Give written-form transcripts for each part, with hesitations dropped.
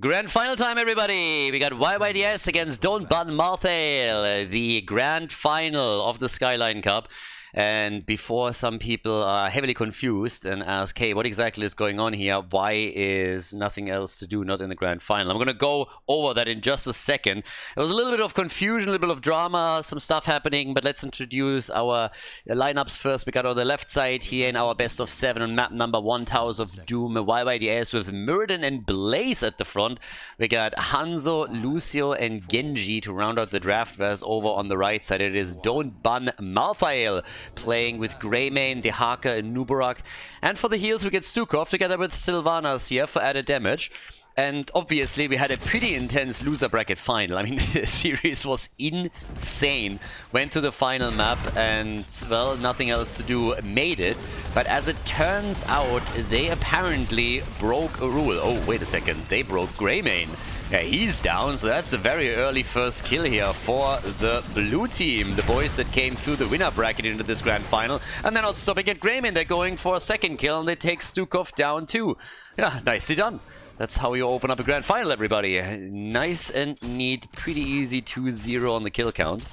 Grand final time, everybody! We got YYDS against Don't Ban Malthael, the grand final of the Skyline Cup. And before some people are heavily confused and ask, hey, what exactly is going on here? Why is nothing else to do not in the grand final? I'm going to go over that in just a second. There was a little bit of confusion, a little bit of drama, some stuff happening, but let's introduce our lineups first. We got on the left side here in our best of 7 on map number 1, Towers of Doom, YYDS with Murden and Blaze at the front. We got Hanzo, Lucio, and Genji to round out the draft, whereas over on the right side it is Don't Ban Malthael playing with Greymane, Dehaka, and Nubarak. And for the heals we get Stukov together with Sylvanas here for added damage. And obviously we had a pretty intense loser bracket final. I mean, the series was insane. Went to the final map and, well, nothing else to do, made it. But as it turns out, they apparently broke a rule. Oh, wait a second. They broke Greymane. Yeah, he's down, so that's a very early first kill here for the blue team. The boys that came through the winner bracket into this grand final. And they're not stopping at Greymane. They're going for a second kill, and they take Stukov down too. Yeah, nicely done. That's how you open up a grand final, everybody. Nice and neat, pretty easy 2-0 on the kill count.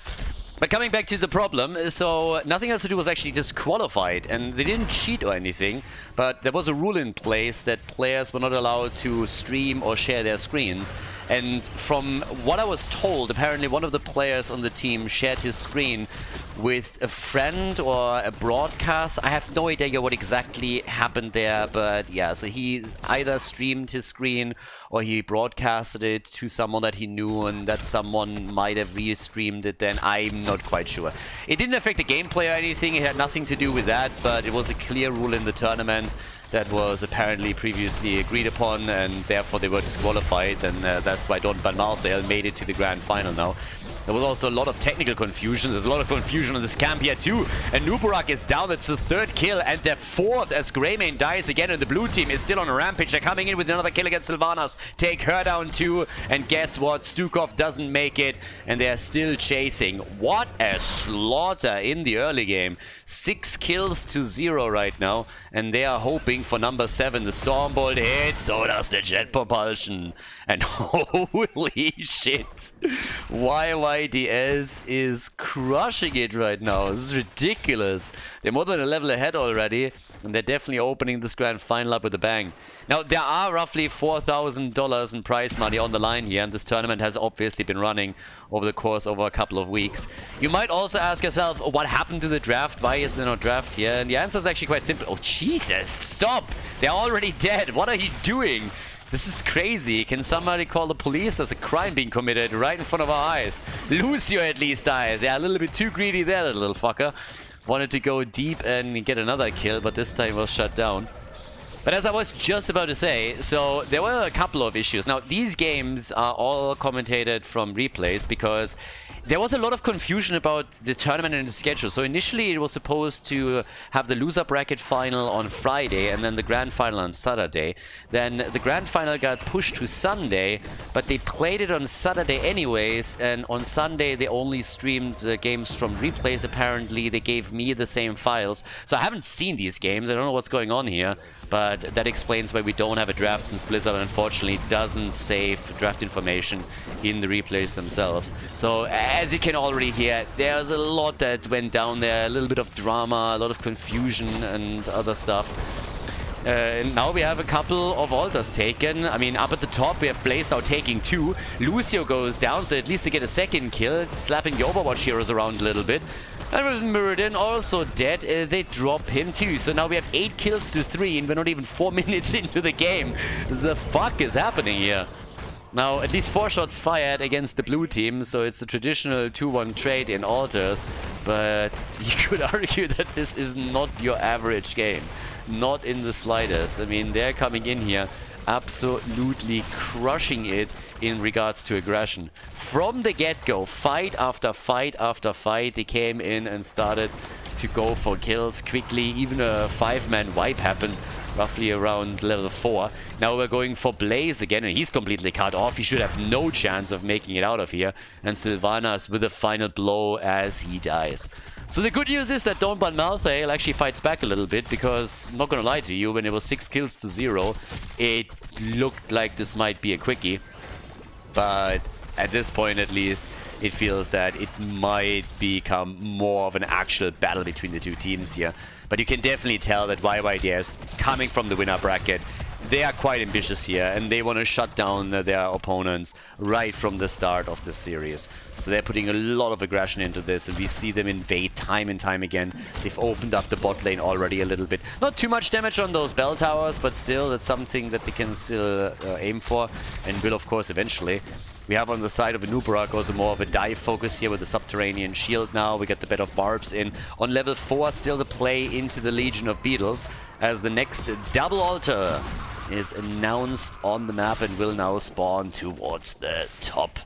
But coming back to the problem, so nothing else to do was actually disqualified, and they didn't cheat or anything, but there was a rule in place that players were not allowed to stream or share their screens. And from what I was told, apparently one of the players on the team shared his screen with a friend or a broadcast. I have no idea what exactly happened there, but yeah, so he either streamed his screen or he broadcasted it to someone that he knew, and that someone might have re-streamed it then. I'm not quite sure. It didn't affect the gameplay or anything, it had nothing to do with that, but it was a clear rule in the tournament that was apparently previously agreed upon, and therefore they were disqualified, and that's why Don't Ban Malthael made it to the grand final now. There was also a lot of technical confusion. There's a lot of confusion on this camp here too. And Nubarak is down. That's the 3rd kill and the 4th as Greymane dies again. And the blue team is still on a rampage. They're coming in with another kill against Sylvanas. Take her down too. And guess what? Stukov doesn't make it. And they're still chasing. What a slaughter in the early game. 6 kills to 0 right now. And they are hoping for number 7. The Stormbolt hits. So does the Jet Propulsion. And holy shit. YYDS is crushing it right now. This is ridiculous. They're more than a level ahead already, and they're definitely opening this grand final up with a bang. Now, there are roughly $4,000 in prize money on the line here, and this tournament has obviously been running over the course of a couple of weeks. You might also ask yourself, what happened to the draft? Why is there no draft here? And the answer is actually quite simple. Oh, Jesus, stop! They're already dead. What are you doing? This is crazy. Can somebody call the police? There's a crime being committed right in front of our eyes. Lucio at least dies. Yeah, a little bit too greedy there, that little fucker. Wanted to go deep and get another kill, but this time was shut down. But as I was just about to say, so there were a couple of issues. Now, these games are all commentated from replays because there was a lot of confusion about the tournament and the schedule. So initially it was supposed to have the loser bracket final on Friday and then the grand final on Saturday. Then the grand final got pushed to Sunday, but they played it on Saturday anyways, and on Sunday they only streamed the games from replays apparently. They gave me the same files. So I haven't seen these games, I don't know what's going on here, but that explains why we don't have a draft, since Blizzard unfortunately doesn't save draft information in the replays themselves. So as you can already hear, there's a lot that went down there, a little bit of drama, a lot of confusion and other stuff. And now we have a couple of altars taken. I mean, up at the top we have Blaze now taking 2. Lucio goes down, so at least they get a second kill, slapping the Overwatch heroes around a little bit. And with Murden also dead, they drop him too. So now we have 8 kills to 3 and we're not even 4 minutes into the game. The fuck is happening here? Now, at least 4 shots fired against the blue team, so it's the traditional 2-1 trade in altars. But you could argue that this is not your average game. Not in the slightest. I mean, they're coming in here absolutely crushing it in regards to aggression. From the get-go, fight after fight after fight, they came in and started to go for kills quickly. Even a 5-man wipe happened roughly around level 4. Now we're going for Blaze again, and he's completely cut off. He should have no chance of making it out of here. And Sylvanas with a final blow as he dies. So the good news is that Don't Ban Malthael actually fights back a little bit, because, I'm not gonna lie to you, when it was 6 kills to 0, it looked like this might be a quickie. But at this point, at least, it feels that it might become more of an actual battle between the two teams here. But you can definitely tell that YYDS, coming from the winner bracket, they are quite ambitious here, and they want to shut down their opponents right from the start of the series. So they're putting a lot of aggression into this, and we see them invade time and time again. They've opened up the bot lane already a little bit. Not too much damage on those bell towers, but still, that's something that they can still aim for, and will, of course, eventually. We have on the side of Anubarak also more of a dive focus here with the subterranean shield now. We get the bed of barbs in. On level 4, still the play into the Legion of Beetles, as the next double altar is announced on the map and will now spawn towards the top.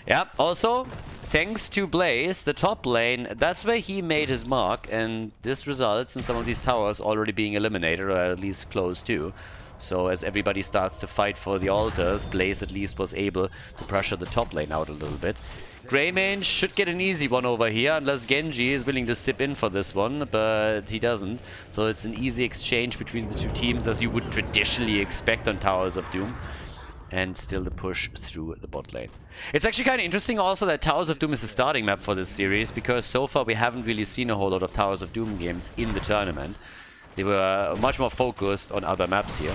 Yeah, also, thanks to Blaze, the top lane, that's where he made his mark, and this results in some of these towers already being eliminated, or at least close to. So as everybody starts to fight for the altars, Blaze at least was able to pressure the top lane out a little bit. Greymane should get an easy one over here, unless Genji is willing to step in for this one, but he doesn't. So it's an easy exchange between the two teams, as you would traditionally expect on Towers of Doom. And still the push through the bot lane. It's actually kind of interesting also that Towers of Doom is the starting map for this series, because so far we haven't really seen a whole lot of Towers of Doom games in the tournament. They were much more focused on other maps here.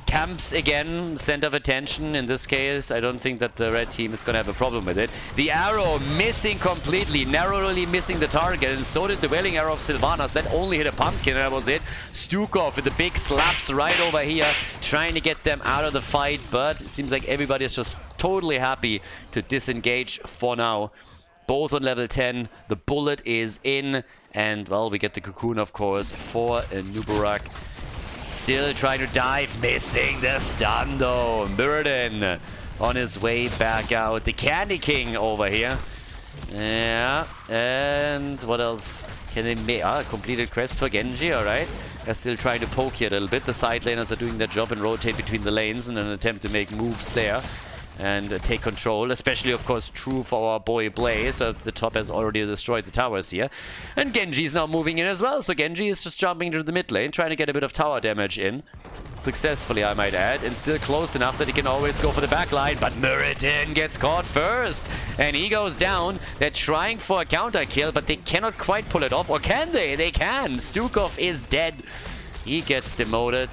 Camps, again, center of attention. In this case, I don't think that the red team is going to have a problem with it. The arrow missing completely, narrowly missing the target, and so did the Wailing Arrow of Sylvanas. That only hit a pumpkin, and that was it. Stukov with the big slaps right over here, trying to get them out of the fight, but it seems like everybody is just totally happy to disengage for now. Both on level 10, the bullet is in, and, well, we get the cocoon, of course, for Nubarak. Still trying to dive, missing the stun though. Muradin on his way back out. The Candy King over here. Yeah, and what else can they make? Completed quest for Genji, alright. They're still trying to poke here a little bit. The side laners are doing their job and rotate between the lanes in an attempt to make moves there and take control, especially, of course, true for our boy Blaze. So the top has already destroyed the towers here. And Genji is now moving in as well. So Genji is just jumping into the mid lane, trying to get a bit of tower damage in. Successfully, I might add, and still close enough that he can always go for the back line. But Muradin gets caught first, and he goes down. They're trying for a counter kill, but they cannot quite pull it off. Or can they? They can. Stukov is dead. He gets demoted.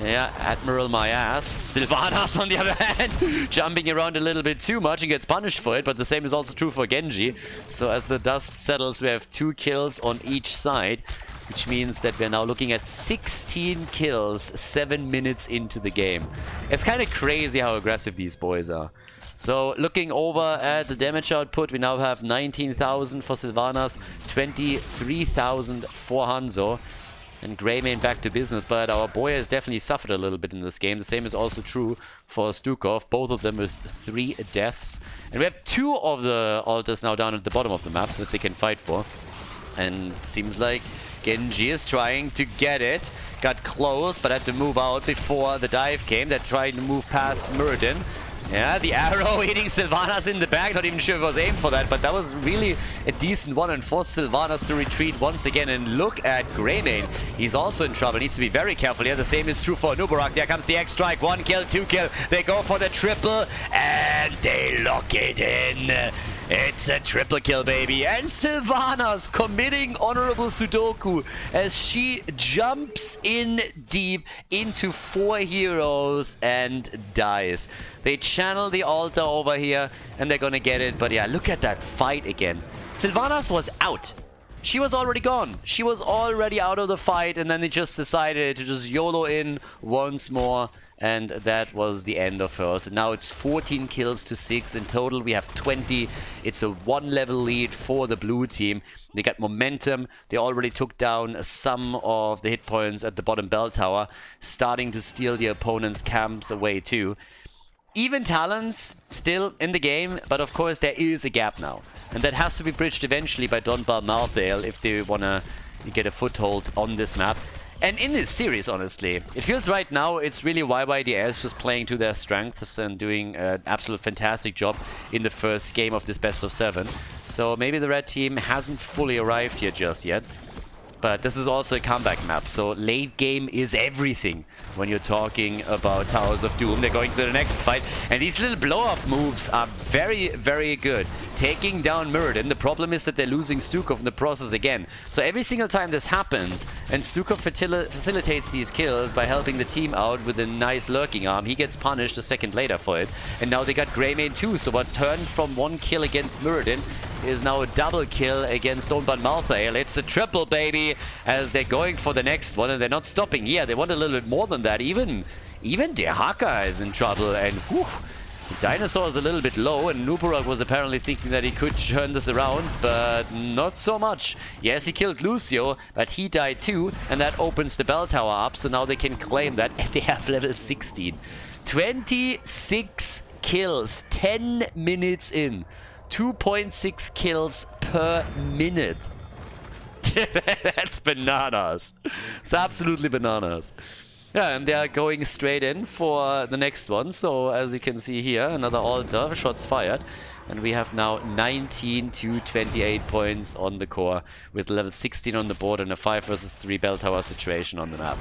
Yeah, Admiral my ass. Sylvanas, on the other hand, jumping around a little bit too much and gets punished for it, but the same is also true for Genji. So as the dust settles, we have 2 kills on each side, which means that we're now looking at 16 kills 7 minutes into the game. It's kind of crazy how aggressive these boys are. So looking over at the damage output, we now have 19,000 for Sylvanas, 23,000 for Hanzo. And Greymane back to business, but our boy has definitely suffered a little bit in this game. The same is also true for Stukov, both of them with 3 deaths. And we have 2 of the altars now down at the bottom of the map that they can fight for. And it seems like Genji is trying to get it. Got close, but had to move out before the dive came. They're trying to move past Muradin. Yeah, the arrow hitting Sylvanas in the back. Not even sure if it was aimed for that, but that was really a decent one and forced Sylvanas to retreat once again. And look at Greymane. He's also in trouble. Needs to be very careful here. The same is true for Nubarak. There comes the X-Strike. 1 kill, 2 kill. They go for the triple and they lock it in. It's a triple kill, baby. And Sylvanas committing honorable Sudoku as she jumps in deep into 4 heroes and dies. They channel the altar over here and they're gonna get it. But yeah, look at that fight again. Sylvanas was out. She was already gone. She was already out of the fight, and then they just decided to just YOLO in once more. And that was the end of her. So now it's 14 kills to 6. In total, we have 20. It's a 1-level lead for the blue team. They got momentum. They already took down some of the hit points at the bottom bell tower, starting to steal the opponent's camps away too. Even talents still in the game, but of course there is a gap now. And that has to be bridged eventually by Don't Ban Malthael if they want to get a foothold on this map. And in this series, honestly, it feels right now it's really YYDS just playing to their strengths and doing an absolute fantastic job in the first game of this best of 7. So maybe the red team hasn't fully arrived here just yet. But this is also a comeback map, so late game is everything when you're talking about Towers of Doom. They're going to the next fight, and these little blow-up moves are very, very good. Taking down Muradin, the problem is that they're losing Stukov in the process again. So every single time this happens, and Stukov facilitates these kills by helping the team out with a nice lurking arm, he gets punished a second later for it. And now they got Greymane too, so what turned from 1 kill against Muradin is now a double kill against Don't Ban Malthael. It's a triple, baby, as they're going for the next one, and they're not stopping here. They want a little bit more than that. Even Dehaka is in trouble, and whew, Dinosaur is a little bit low, and Nuburak was apparently thinking that he could turn this around, but not so much. Yes, he killed Lucio, but he died too, and that opens the bell tower up, so now they can claim that, and they have level 16. 26 kills, 10 minutes in. 2.6 kills per minute. That's bananas. It's absolutely bananas. Yeah, and they are going straight in for the next one. So as you can see here, another altar, shots fired. And we have now 19 to 28 points on the core with level 16 on the board and a 5 versus 3 bell tower situation on the map.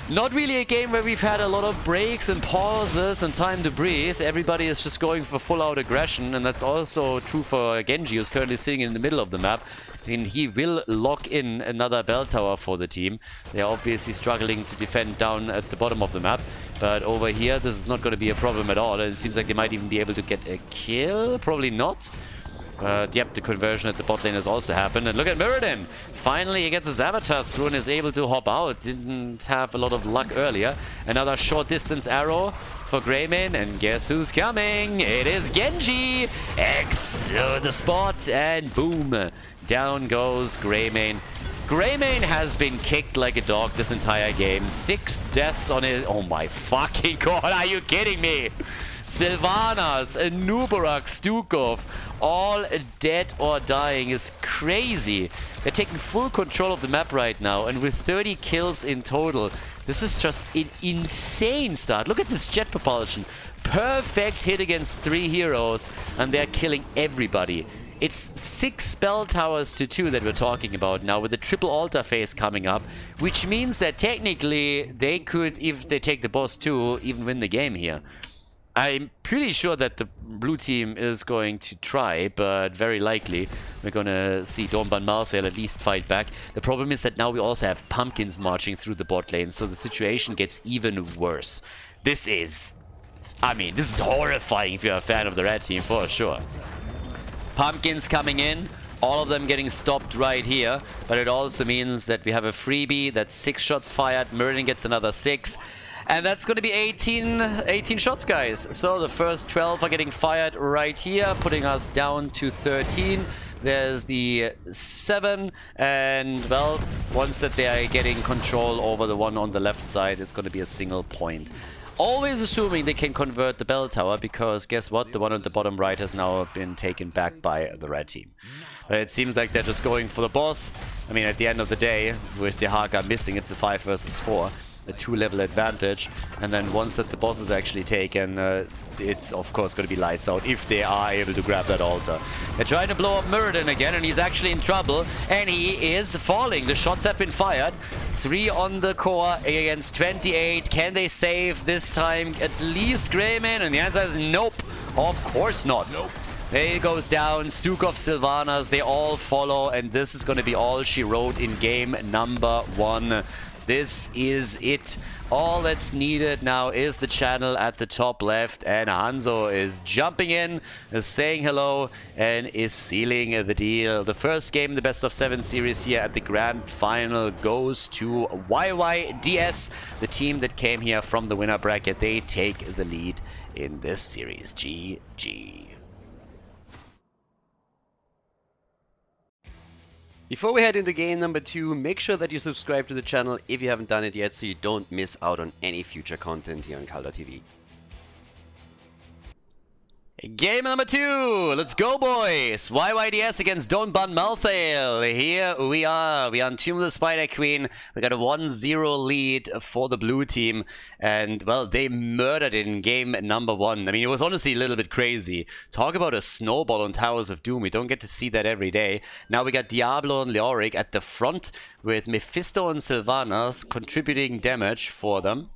Not really a game where we've had a lot of breaks and pauses and time to breathe. Everybody is just going for full-out aggression, and that's also true for Genji, who's currently sitting in the middle of the map. And he will lock in another bell tower for the team. They're obviously struggling to defend down at the bottom of the map. But over here, this is not going to be a problem at all. And it seems like they might even be able to get a kill. Probably not. But yep, the conversion at the bot lane has also happened. And look at Muradin! Finally, he gets his avatar through and is able to hop out. Didn't have a lot of luck earlier. Another short distance arrow for Greymane. And guess who's coming? It is Genji! X to the spot, and boom! Down goes Greymane. Greymane has been kicked like a dog this entire game. 6 deaths on it. Oh my fucking god, are you kidding me? Sylvanas, Nuburak, Stukov, all dead or dying is crazy. They're taking full control of the map right now, and with 30 kills in total, this is just an insane start. Look at this jet propulsion. Perfect hit against 3 heroes, and they're killing everybody. It's 6 bell towers to 2 that we're talking about now, with the triple altar phase coming up, which means that technically they could, if they take the boss too, even win the game here. I'm pretty sure that the blue team is going to try, but very likely we're going to see Don't Ban Malthael at least fight back. The problem is that now we also have pumpkins marching through the bot lane, so the situation gets even worse. This is horrifying if you're a fan of the red team, for sure. Pumpkins coming in, all of them getting stopped right here, but it also means that we have a freebie. That's 6 shots fired, Muradin gets another 6. And that's going to be 18 shots, guys. So the first 12 are getting fired right here, putting us down to 13. There's the 7, and well, once that they are getting control over the one on the left side, it's going to be a single point. Always assuming they can convert the bell tower, because guess what? The one on the bottom right has now been taken back by the red team. But it seems like they're just going for the boss. I mean, at the end of the day, with the Haka missing, it's a 5 versus 4. A 2-level advantage, and then once that the boss is actually taken, it's of course going to be lights out if they are able to grab that altar. They're trying to blow up Muradin again, and he's actually in trouble, and he is falling. The shots have been fired. 3 on the core against 28. Can they save this time at least Greymane? And the answer is nope. Of course not. Nope. There he goes down. Stukov, Sylvanas, they all follow, and this is going to be all she wrote in game number 1. This is it. All that's needed now is the channel at the top left, and Hanzo is jumping in, is saying hello, and is sealing the deal. The first game in the best of 7 series here at the grand final goes to YYDS, the team that came here from the winner bracket. They take the lead in this series. GG. Before we head into game number 2, make sure that you subscribe to the channel if you haven't done it yet, so you don't miss out on any future content here on Khaldor TV. Game number 2. Let's go, boys. YYDS against Don't Ban Malthael. Here we are. We are on Tomb of the Spider Queen. We got a 1-0 lead for the blue team. And, well, they murdered it in game number 1. I mean, it was honestly a little bit crazy. Talk about a snowball on Towers of Doom. We don't get to see that every day. Now we got Diablo and Leoric at the front with Mephisto and Sylvanas contributing damage for them.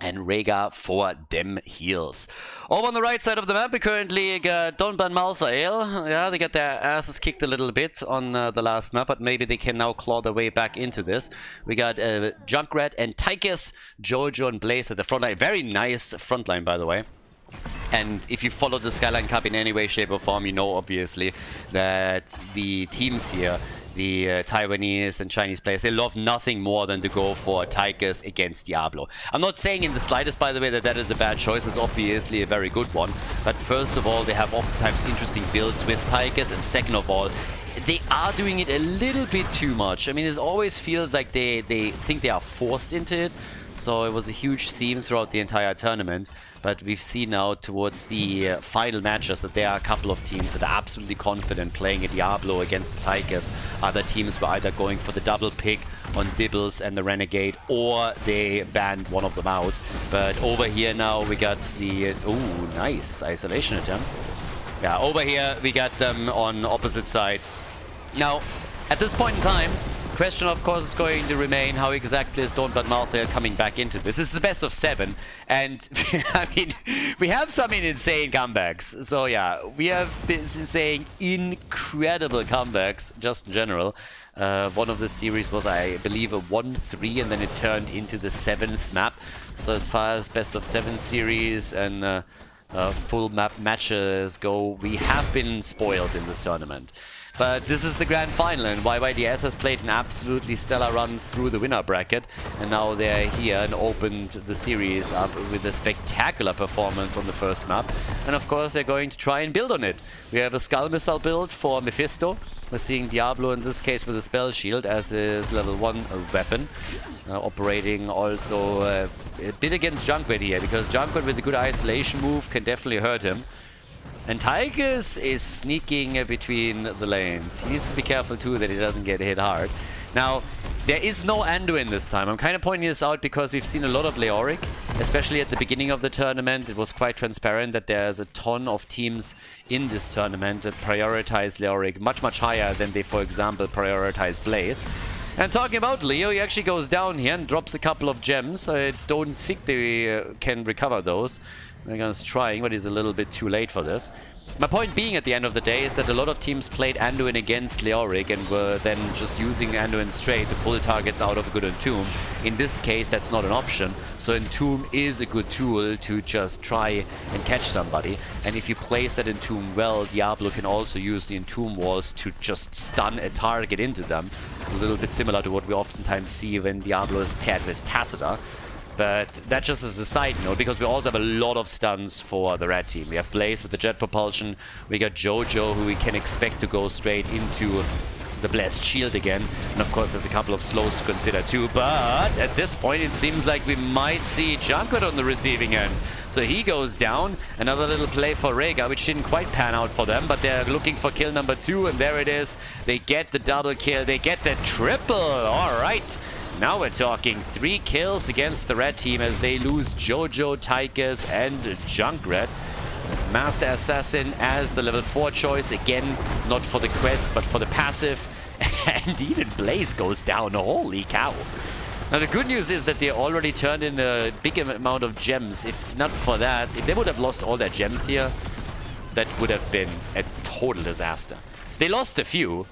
And Rhaegar for them heals. Over on the right side of the map, we currently got Don't Ban Malthael. Yeah, they got their asses kicked a little bit on the last map, but maybe they can now claw their way back into this. We got Junkrat and Tychus, Jojo and Blaze at the front line. Very nice front line, by the way. And if you follow the Skyline Cup in any way, shape or form, you know obviously that the teams here, the Taiwanese and Chinese players, they love nothing more than to go for Tychus against Diablo. I'm not saying in the slightest, by the way, that that is a bad choice. It's obviously a very good one. But first of all, they have oftentimes interesting builds with Tychus. And second of all, they are doing it a little bit too much. I mean, it always feels like they think they are forced into it. So it was a huge theme throughout the entire tournament. But we've seen now towards the final matches that there are a couple of teams that are absolutely confident playing a Diablo against the Tychus. Other teams were either going for the double pick on Dibbles and the Renegade, or they banned one of them out. But over here now we got the... oh, nice isolation attempt. Yeah, over here we got them on opposite sides. Now, at this point in time, question, of course, is going to remain how exactly is Don't Ban Malthael coming back into this. This is the best of 7, and I mean, we have some insane comebacks. So yeah, we have been saying incredible comebacks just in general. One of the series was, I believe, a 1-3, and then it turned into the 7th map. So as far as best of 7 series and full map matches go, we have been spoiled in this tournament. But this is the grand final, and YYDS has played an absolutely stellar run through the winner bracket, and now they're here and opened the series up with a spectacular performance on the first map. And of course they're going to try and build on it. We have a Skull Missile build for Mephisto. We're seeing Diablo in this case with a Spell Shield as his level 1 weapon. Operating also a bit against Junkrat here, because Junkrat with a good isolation move can definitely hurt him. And Tychus is sneaking between the lanes. He needs to be careful too that he doesn't get hit hard. Now, there is no Anduin this time. I'm kind of pointing this out because we've seen a lot of Leoric, especially at the beginning of the tournament. It was quite transparent that there's a ton of teams in this tournament that prioritize Leoric much, much higher than they, for example, prioritize Blaze. And talking about Leo, he actually goes down here and drops a couple of gems. I don't think they can recover those. Megan's trying, but he's a little bit too late for this. My point being, at the end of the day, is that a lot of teams played Anduin against Leoric and were then just using Anduin straight to pull targets out of a good Entomb. In this case, that's not an option. So Entomb is a good tool to just try and catch somebody. And if you place that Entomb well, Diablo can also use the Entomb walls to just stun a target into them. A little bit similar to what we oftentimes see when Diablo is paired with Tacita. But that just as a side note, because we also have a lot of stuns for the red team. We have Blaze with the jet propulsion. We got Jojo, who we can expect to go straight into the blessed shield again. And of course, there's a couple of slows to consider too. But at this point, it seems like we might see Junkrat on the receiving end. So he goes down. Another little play for Rhaegar, which didn't quite pan out for them. But they're looking for kill number 2. And there it is. They get the double kill. They get the triple. All right. Now we're talking 3 kills against the red team as they lose Jojo, Tychus, and Junkrat. Master Assassin as the level 4 choice. Again, not for the quest, but for the passive. And even Blaze goes down. Holy cow. Now the good news is that they already turned in a big amount of gems. If not for that, if they would have lost all their gems here, that would have been a total disaster. They lost a few,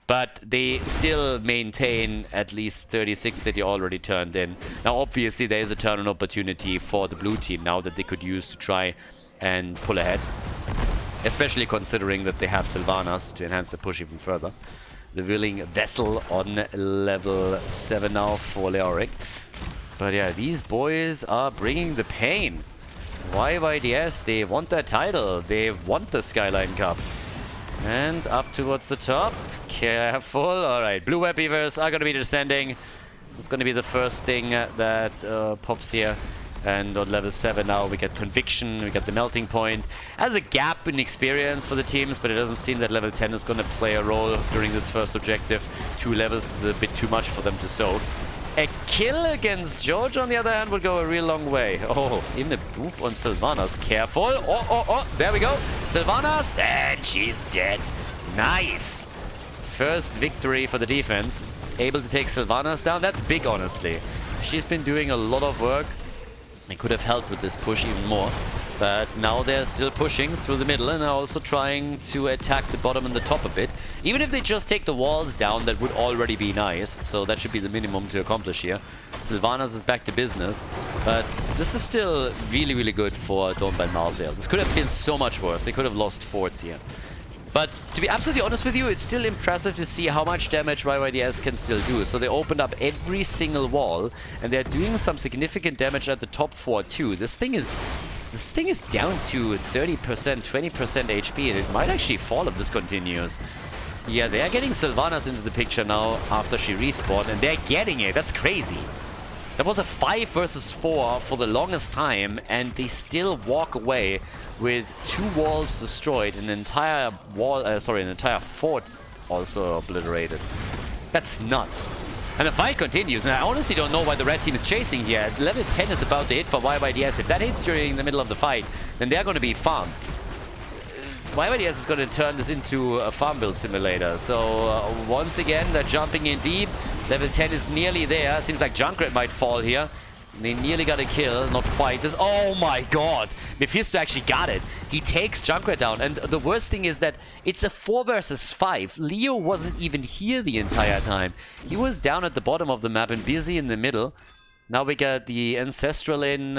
but they still maintain at least 36 that they already turned in. Now, obviously, there is a turn-on opportunity for the blue team now that they could use to try and pull ahead. Especially considering that they have Sylvanas to enhance the push even further. The Willing Vessel on level 7 now for Leoric. But yeah, these boys are bringing the pain. YYDS, they want their title. They want the Skyline Cup. And up towards the top. Careful. Alright, blue web beavers are going to be descending. It's going to be the first thing that pops here. And on level 7 now we get Conviction, we get the Melting Point. Has a gap in experience for the teams, but it doesn't seem that level 10 is going to play a role during this first objective. 2 levels is a bit too much for them to soak. A kill against George, on the other hand, would go a real long way. Oh, in the boop on Sylvanas. Careful. Oh, there we go. Sylvanas, and she's dead. Nice. First victory for the defense. Able to take Sylvanas down. That's big, honestly. She's been doing a lot of work. They could have helped with this push even more. But now they're still pushing through the middle and are also trying to attack the bottom and the top a bit. Even if they just take the walls down, that would already be nice. So that should be the minimum to accomplish here. Sylvanas is back to business. But this is still really, really good for Don't Ban Malthael. This could have been so much worse. They could have lost forts here. But to be absolutely honest with you, it's still impressive to see how much damage YYDS can still do. So they opened up every single wall, and they're doing some significant damage at the top 4 too. This thing is down to 30%, 20% HP, and it might actually fall if this continues. Yeah, they're getting Sylvanas into the picture now after she respawned, and they're getting it. That's crazy. That was a 5 versus 4 for the longest time, and they still walk away with 2 walls destroyed, an entire wall, an entire fort also obliterated. That's nuts. And the fight continues, and I honestly don't know why the red team is chasing here. Level 10 is about to hit for YYDS. If that hits during the middle of the fight, then they're going to be farmed. YYDS is going to turn this into a farm build simulator. So once again, they're jumping in deep. Level 10 is nearly there. It seems like Junkrat might fall here. They nearly got a kill, not quite. This, oh my god! Mephisto actually got it. He takes Junkrat down, and the worst thing is that it's a 4 versus 5. Leo wasn't even here the entire time. He was down at the bottom of the map and busy in the middle. Now we got the Ancestral in...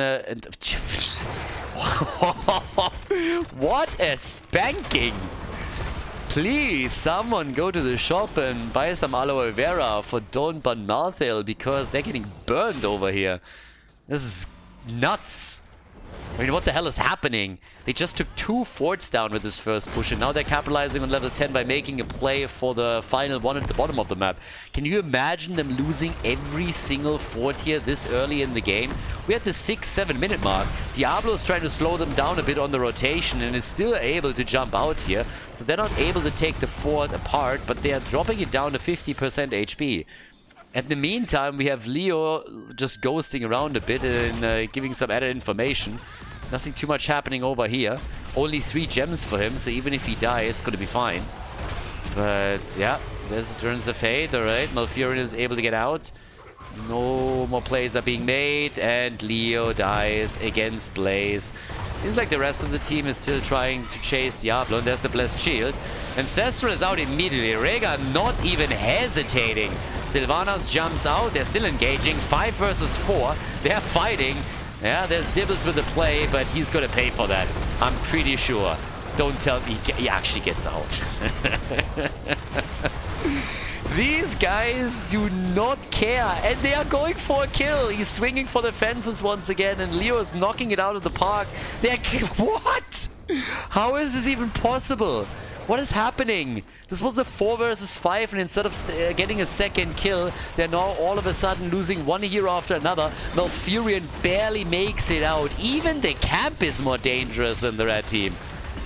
What a spanking! Please, someone go to the shop and buy some aloe vera for Don't Ban Malthael, because they're getting burned over here. This is nuts. I mean, what the hell is happening? They just took 2 forts down with this first push, and now they're capitalizing on level 10 by making a play for the final one at the bottom of the map. Can you imagine them losing every single fort here this early in the game? We're at the 6-7 minute mark. Diablo is trying to slow them down a bit on the rotation and is still able to jump out here. So they're not able to take the fort apart, but they are dropping it down to 50% HP. In the meantime, we have Leo just ghosting around a bit and giving some added information. Nothing too much happening over here. Only 3 gems for him, so even if he dies, it's going to be fine. But yeah, there's the Turns of Fate. Alright, Malfurion is able to get out. No more plays are being made, and Leo dies against Blaze. Seems like the rest of the team is still trying to chase Diablo, and there's the Blessed Shield. Ancestral is out immediately. Rega not even hesitating. Sylvanas jumps out. They're still engaging. 5 versus 4. They're fighting. Yeah, there's Dibbles with the play, but he's going to pay for that. I'm pretty sure. Don't tell me he actually gets out. These guys do not care, and they are going for a kill. He's swinging for the fences once again, and Leo is knocking it out of the park. They're... What? How is this even possible? What is happening? This was a 4 versus 5, and instead of getting a second kill, they're now all of a sudden losing one hero after another. Malfurion barely makes it out. Even the camp is more dangerous than the red team.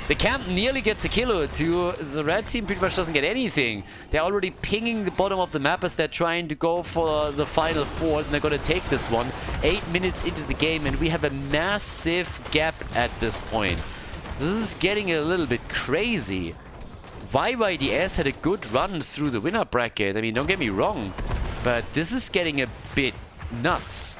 The camp nearly gets a kill or 2. The red team pretty much doesn't get anything. They're already pinging the bottom of the map as they're trying to go for the final fort, and they're going to take this one. 8 minutes into the game, and we have a massive gap at this point. This is getting a little bit crazy. YYDS had a good run through the winner bracket. I mean, don't get me wrong, but this is getting a bit nuts.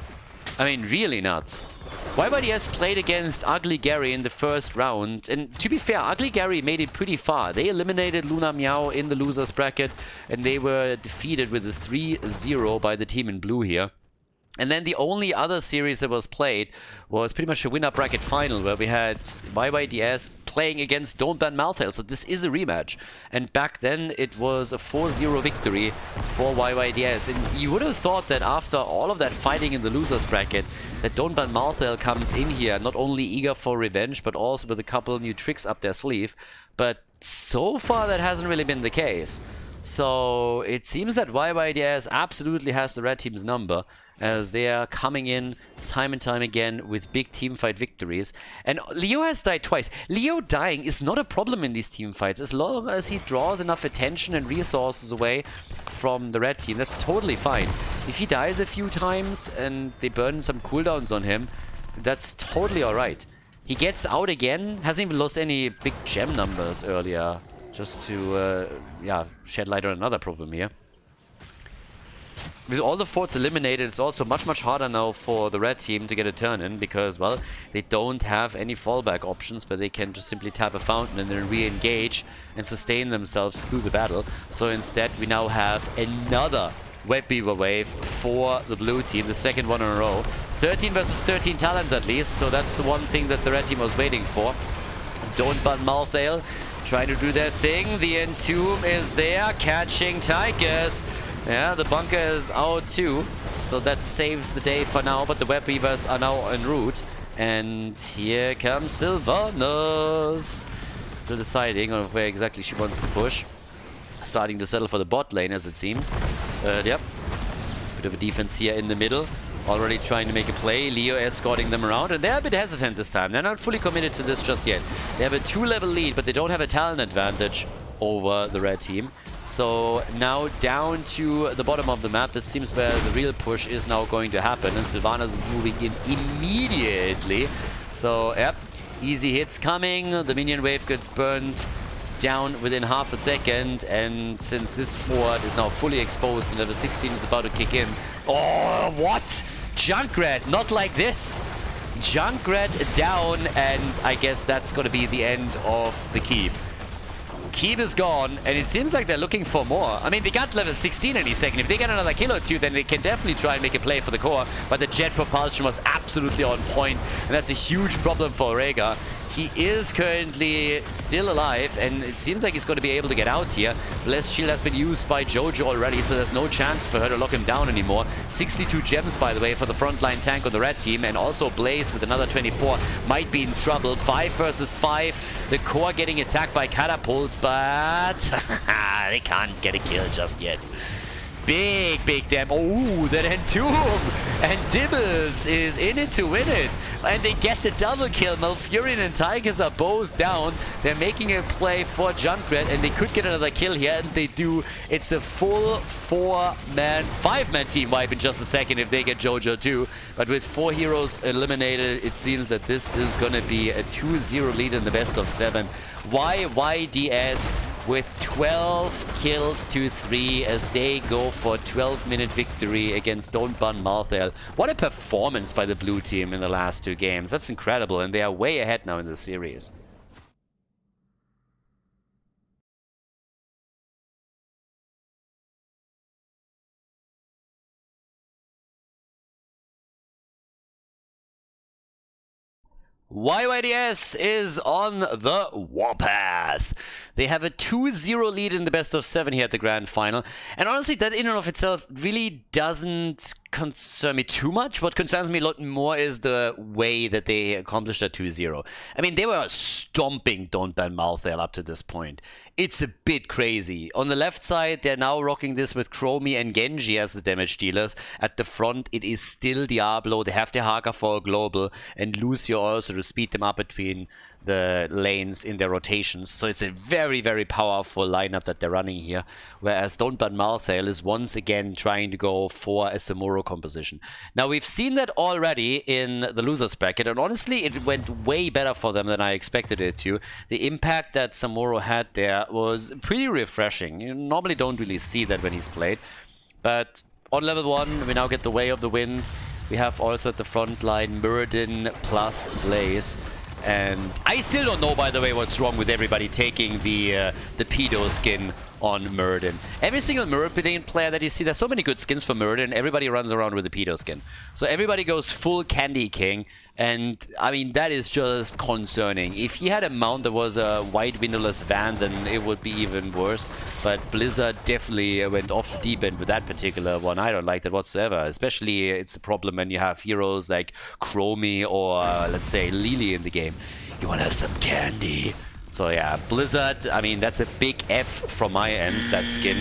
I mean, really nuts. YYDS played against Ugly Gary in the first round, and to be fair, Ugly Gary made it pretty far. They eliminated Luna Meow in the losers bracket, and they were defeated with a 3-0 by the team in blue here. And then the only other series that was played was pretty much a winner bracket final, where we had YYDS playing against Don't Ban Malthael. So this is a rematch. And back then it was a 4-0 victory for YYDS. And you would have thought that after all of that fighting in the losers bracket, that Don't Ban Malthael comes in here not only eager for revenge, but also with a couple new tricks up their sleeve. But so far that hasn't really been the case. So it seems that YYDS absolutely has the red team's number. as they are coming in time and time again with big teamfight victories. And Leo has died twice. Leo dying is not a problem in these teamfights as long as he draws enough attention and resources away from the red team. That's totally fine. If he dies a few times and they burn some cooldowns on him, that's totally alright. He gets out again, hasn't even lost any big gem numbers earlier, just to yeah, shed light on another problem here. With all the forts eliminated, it's also much harder now for the red team to get a turn in because, well, they don't have any fallback options, but they can just simply tap a fountain and then re-engage and sustain themselves through the battle. So instead, we now have another Web Beaver wave for the blue team, the second one in a row. 13 versus 13 talents at least, so that's the one thing that the red team was waiting for. Don't Ban Malthael trying to do their thing. The Entomb is there, catching Tychus. Yeah, the bunker is out too, so that saves the day for now, but the Web Beavers are now en route. And here comes Sylvanas. Still deciding on where exactly she wants to push. Starting to settle for the bot lane, as it seems. Yep. Bit of a defense here in the middle. Already trying to make a play. Leo escorting them around, and they're a bit hesitant this time. They're not fully committed to this just yet. They have a 2-level lead, but they don't have a talent advantage over the red team. So now down to the bottom of the map. This seems where the real push is now going to happen, and Sylvanas is moving in immediately. So, yep, easy hits coming. The minion wave gets burned down within half a second, and since this fort is now fully exposed and level 16 is about to kick in. Oh, what? Junkrat, not like this. Junkrat down, and I guess that's going to be the end of the keep. Keep is gone, and it seems like they're looking for more. I mean, they got level 16 any second. If they get another kill or two, then they can definitely try and make a play for the core. But the jet propulsion was absolutely on point, and that's a huge problem for Rhaegar. He is currently still alive, and it seems like he's going to be able to get out here. Blessed Shield has been used by Jojo already, so there's no chance for her to lock him down anymore. 62 gems, by the way, for the frontline tank on the red team, and also Blaze with another 24 might be in trouble. 5 versus 5. The core getting attacked by catapults, but they can't get a kill just yet. Big damn. Oh, that Entomb! And Dibbles is in it to win it. And they get the double kill. Malfurion and Tigers are both down. They're making a play for Junkrat, and they could get another kill here, and they do. It's a full 5-man team wipe in just a second if they get Jojo too. But with 4 heroes eliminated, it seems that this is going to be a 2-0 lead in the best of 7. YYDS with 12 kills to 3 as they go for a 12-minute victory against Don't Ban Malthael. What a performance by the blue team in the last 2 games. That's incredible, and they are way ahead now in the series. YYDS is on the warpath. They have a 2-0 lead in the best of 7 here at the grand final. And honestly, that in and of itself really doesn't concern me too much. What concerns me a lot more is the way that they accomplished that 2-0. I mean, they were stomping Don't Ban Malthael up to this point. It's a bit crazy. On the left side, they're now rocking this with Chromie and Genji as the damage dealers. At the front, it is still Diablo. They have the Haka for a global, and Lucio also to speed them up between the lanes in their rotations. So it's a very powerful lineup that they're running here. Whereas Don't Ban Malthael is once again trying to go for a Samuro composition. Now, we've seen that already in the losers bracket, and honestly, it went way better for them than I expected it to. The impact that Samuro had there was pretty refreshing. You normally don't really see that when he's played. But on level 1, we now get the Way of the Wind. We have also at the front line Muradin plus Blaze. And I still don't know, by the way, what's wrong with everybody taking the pedo skin on Muradin. Every single Muradin player that you see, there's so many good skins for Muradin, everybody runs around with the pedo skin. So everybody goes full Candy King, and I mean, that is just concerning. If he had a mount that was a white windowless van, then it would be even worse. But Blizzard definitely went off the deep end with that particular one. I don't like that whatsoever. Especially, it's a problem when you have heroes like Chromie or, let's say, Lily in the game. You want to have some candy. So yeah, Blizzard, I mean, that's a big F from my end, that skin.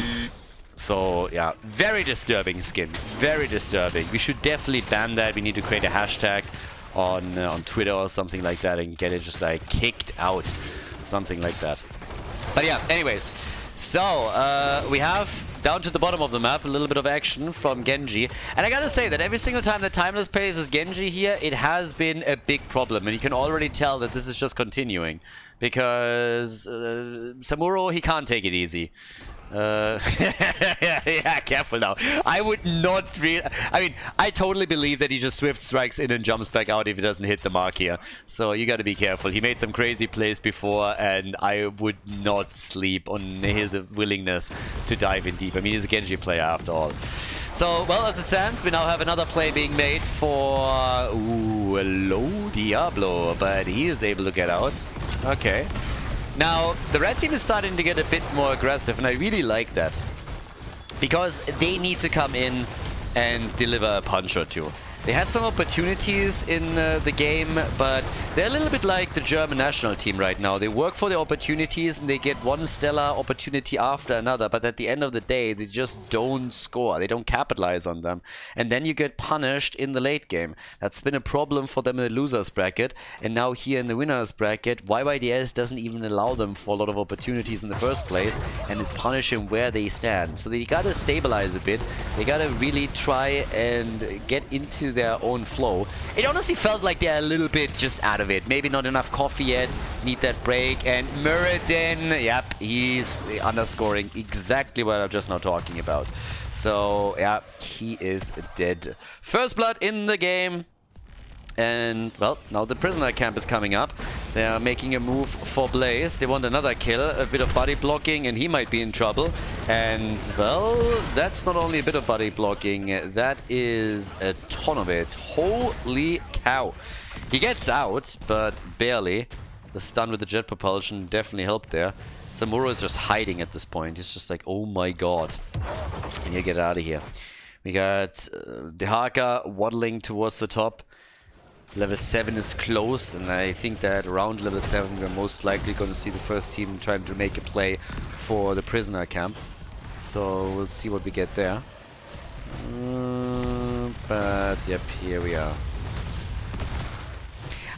So yeah, very disturbing skin, very disturbing. We should definitely ban that. We need to create a hashtag on Twitter or something like that and get it just like kicked out, something like that. But yeah, anyways, so we have down to the bottom of the map a little bit of action from Genji, and I gotta say that every single time that Timeless plays as Genji here, it has been a big problem, and you can already tell that this is just continuing because Samuro, he can't take it easy. Yeah, careful now. I would not really... I mean, I totally believe that he just swift strikes in and jumps back out if he doesn't hit the mark here. So you gotta be careful. He made some crazy plays before, and I would not sleep on his willingness to dive in deep. I mean, he's a Genji player after all. So, well, as it stands, we now have another play being made for... Ooh, hello, Diablo. But he is able to get out. Okay. Now, the red team is starting to get a bit more aggressive, and I really like that. Because they need to come in and deliver a punch or two. They had some opportunities in the game, but they're a little bit like the German national team right now. They work for the opportunities and they get one stellar opportunity after another, but at the end of the day, they just don't score. They don't capitalize on them. And then you get punished in the late game. That's been a problem for them in the losers bracket. And now here in the winners bracket, YYDS doesn't even allow them for a lot of opportunities in the first place and is punishing where they stand. So they gotta stabilize a bit. They gotta really try and get into their own flow. It honestly felt like they're a little bit just out of it. Maybe not enough coffee yet. Need that break. And Muradin, yep, he's underscoring exactly what I'm just now talking about. So, yeah, he is dead. First blood in the game. And, well, now the prisoner camp is coming up. They are making a move for Blaze. They want another kill, a bit of body blocking, and he might be in trouble. And, well, that's not only a bit of body blocking, that is a ton of it. Holy cow. He gets out, but barely. The stun with the jet propulsion definitely helped there. Samuro is just hiding at this point. He's just like, oh my god. And you get out of here. We got Dehaka waddling towards the top. Level 7 is close, and I think that around level 7 we're most likely going to see the first team trying to make a play for the prisoner camp. So we'll see what we get there. But yep, here we are.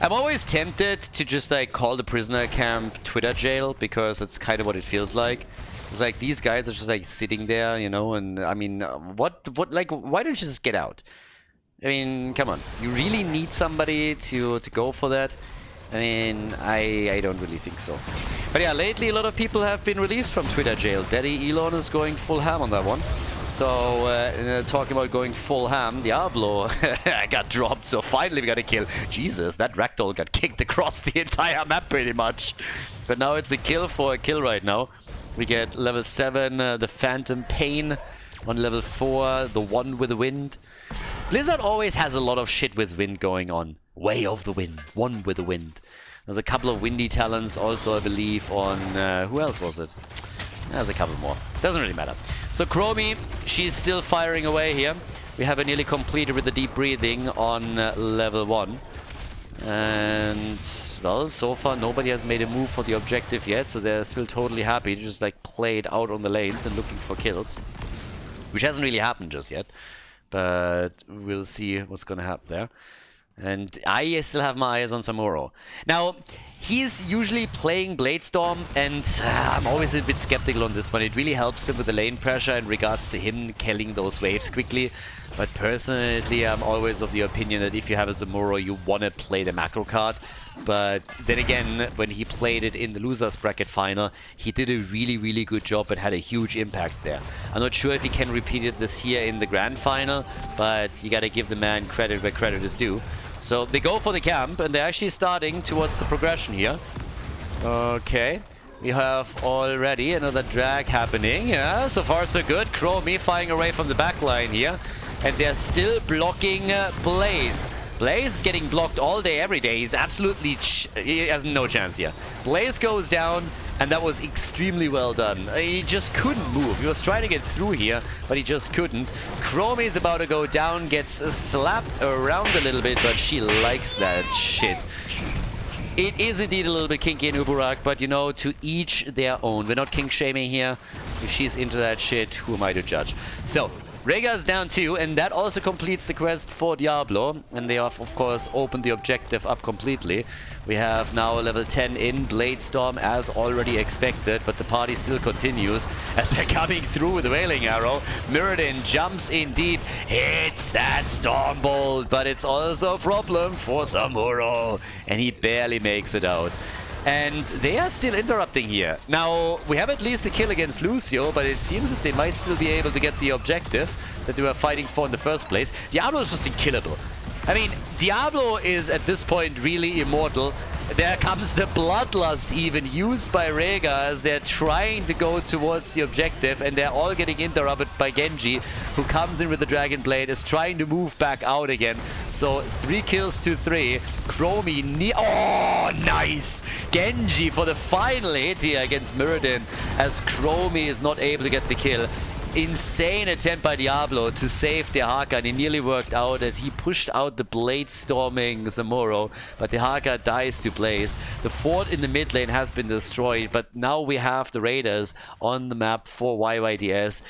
I'm always tempted to just like call the prisoner camp Twitter jail, because that's kind of what it feels like. It's like these guys are just like sitting there, you know, and I mean, what, like, why don't you just get out? I mean, come on. You really need somebody to go for that? I mean, I don't really think so. But yeah, lately a lot of people have been released from Twitter jail. Daddy Elon is going full ham on that one. So, talking about going full ham, Diablo got dropped, so finally we got a kill. Jesus, that ragdoll got kicked across the entire map pretty much. But now it's a kill for a kill right now. We get level 7, the Phantom Pain. On level 4, the One with the Wind. Blizzard always has a lot of shit with wind going on. Way of the Wind, One with the Wind. There's a couple of windy talents also, I believe, on... who else was it? There's a couple more. Doesn't really matter. So Chromie, she's still firing away here. We have her nearly completed with the deep breathing on level 1. And, well, so far nobody has made a move for the objective yet, so they're still totally happy to just like play it out on the lanes and looking for kills. Which hasn't really happened just yet, but we'll see what's gonna happen there. And I still have my eyes on Samuro. Now, he's usually playing Bladestorm, and I'm always a bit skeptical on this one. It really helps him with the lane pressure in regards to him killing those waves quickly. But personally, I'm always of the opinion that if you have a Samuro, you want to play the macro card. But then again, when he played it in the losers bracket final, he did a really, really good job and had a huge impact there. I'm not sure if he can repeat it this year in the grand final, but you gotta give the man credit where credit is due. So they go for the camp, and they're actually starting towards the progression here. Okay. We have already another drag happening. Yeah, so far so good. Chromie firing away from the back line here. And they're still blocking Blaze. Blaze is getting blocked all day, every day. He's absolutely... he has no chance here. Blaze goes down, and that was extremely well done. He just couldn't move. He was trying to get through here, but he just couldn't. Chromie is about to go down, gets slapped around a little bit, but she likes that shit. It is indeed a little bit kinky in Uburak, but you know, to each their own. We're not kink-shaming here. If she's into that shit, who am I to judge? So, Rhaegar's down 2, and that also completes the quest for Diablo. And they have, of course, opened the objective up completely. We have now level 10 in Bladestorm as already expected, but the party still continues as they're coming through with the Wailing Arrow. Mirrodin jumps in deep, hits that Stormbolt, but it's also a problem for Samuro, and he barely makes it out. And they are still interrupting here. Now, we have at least a kill against Lucio, but it seems that they might still be able to get the objective that they were fighting for in the first place. Diablo is just unkillable. I mean, Diablo is at this point really immortal. There comes the Bloodlust even used by Rhaegar as they're trying to go towards the objective, and they're all getting interrupted by Genji, who comes in with the Dragon Blade, is trying to move back out again. So 3 kills to 3. Chromie, oh, nice! Genji for the final hit here against Mirrodin as Chromie is not able to get the kill. Insane attempt by Diablo to save Dehaka, and it nearly worked out as he pushed out the blade storming Samuro, but Dehaka dies to Blaze. The fort in the mid lane has been destroyed, but now we have the Raiders on the map for YYDS.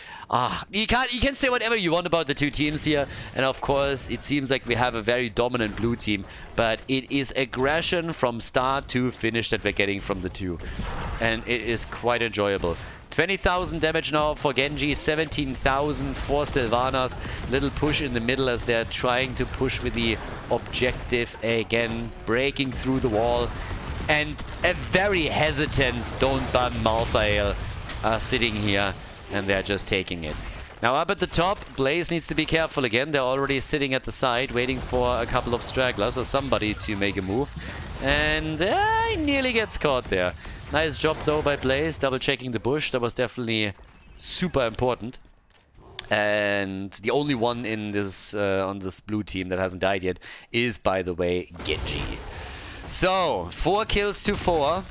You can say whatever you want about the two teams here, and of course it seems like we have a very dominant blue team, but it is aggression from start to finish that we're getting from the two, and it is quite enjoyable. 20,000 damage now for Genji, 17,000 for Sylvanas. Little push in the middle as they're trying to push with the objective again, breaking through the wall. And a very hesitant Don't Ban Malthael are sitting here, and they're just taking it. Now up at the top, Blaze needs to be careful again. They're already sitting at the side, waiting for a couple of stragglers or somebody to make a move. And he nearly gets caught there. Nice job though by Blaze, double checking the bush. That was definitely super important. And the only one in this on this blue team that hasn't died yet is, by the way, Genji. So 4 kills to 4.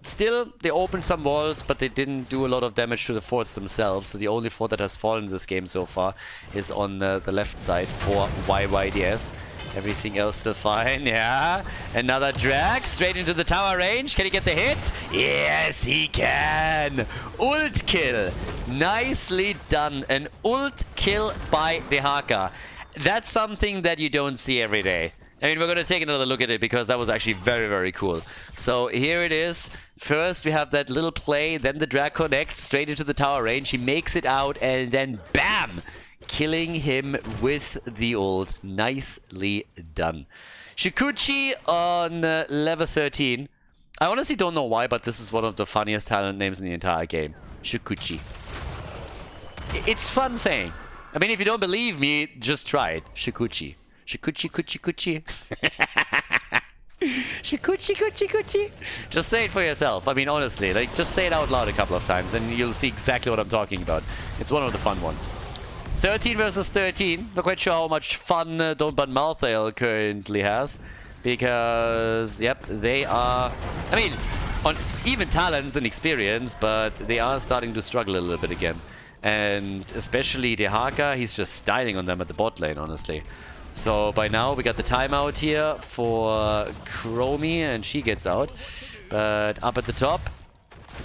Still, they opened some walls, but they didn't do a lot of damage to the forts themselves. So the only fort that has fallen in this game so far is on the left side for YYDS. Everything else still fine, yeah. Another drag straight into the tower range. Can he get the hit? Yes, he can. Ult kill. Nicely done. An ult kill by Dehaka. That's something that you don't see every day. I mean, we're going to take another look at it because that was actually very, very cool. So here it is. First, we have that little play. Then the drag connects straight into the tower range. He makes it out and then BAM! Killing him with the ult. Nicely done. Shikuchi on level 13. I honestly don't know why, but this is one of the funniest talent names in the entire game. Shikuchi. It's fun saying. I mean, if you don't believe me, just try it. Shikuchi. Shikuchi, kuchi, kuchi. Shikuchi, kuchi, kuchi. Just say it for yourself. I mean, honestly, like, just say it out loud a couple of times and you'll see exactly what I'm talking about. It's one of the fun ones. 13 versus 13. Not quite sure how much fun Don't Ban Malthael currently has. Because, yep, they are... I mean, on even talents and experience, but they are starting to struggle a little bit again. And especially Dehaka, he's just styling on them at the bot lane, honestly. So by now we got the timeout here for Chromie, and she gets out. But up at the top,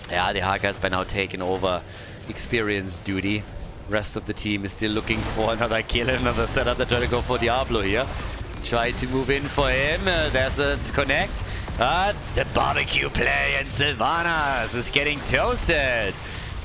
yeah, Dehaka has by now taken over experience duty. Rest of the team is still looking for another kill, another setup. They're trying to go for Diablo here. Try to move in for him. There's the connect. But the barbecue play, and Sylvanas is getting toasted.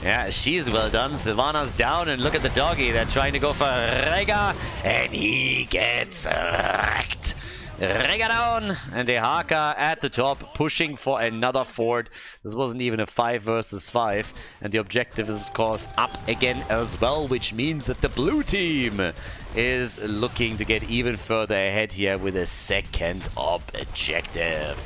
Yeah, she's well done. Sylvanas down, and look at the doggy. They're trying to go for Rhaegar, and he gets wrecked. Rhaegar down, and Dehaka at the top, pushing for another fort. This wasn't even a 5 versus 5, and the objective is, of course, up again as well, which means that the blue team is looking to get even further ahead here with a second objective.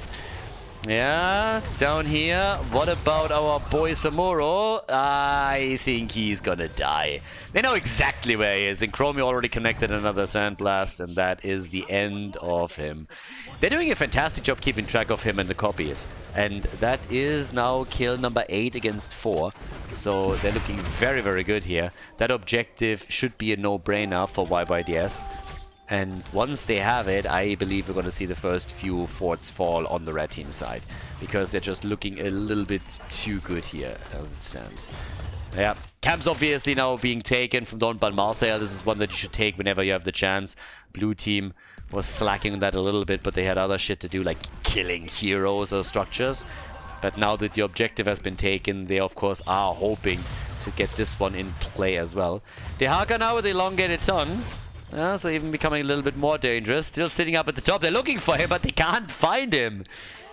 Yeah, down here, what about our boy Samuro? I think he's gonna die. They know exactly where he is, and Chromie already connected another Sandblast, and that is the end of him. They're doing a fantastic job keeping track of him and the copies, and that is now kill number 8 against 4. So they're looking very, very good here. That objective should be a no-brainer for YYDS. And once they have it, I believe we're going to see the first few forts fall on the red team side. Because they're just looking a little bit too good here, as it stands. Yeah, camps obviously now being taken from Don't Ban Malthael. This is one that you should take whenever you have the chance. Blue team was slacking on that a little bit, but they had other shit to do, like killing heroes or structures. But now that the objective has been taken, they of course are hoping to get this one in play as well. The Haka now with the elongated tongue. So even becoming a little bit more dangerous. Still sitting up at the top. They're looking for him, but they can't find him.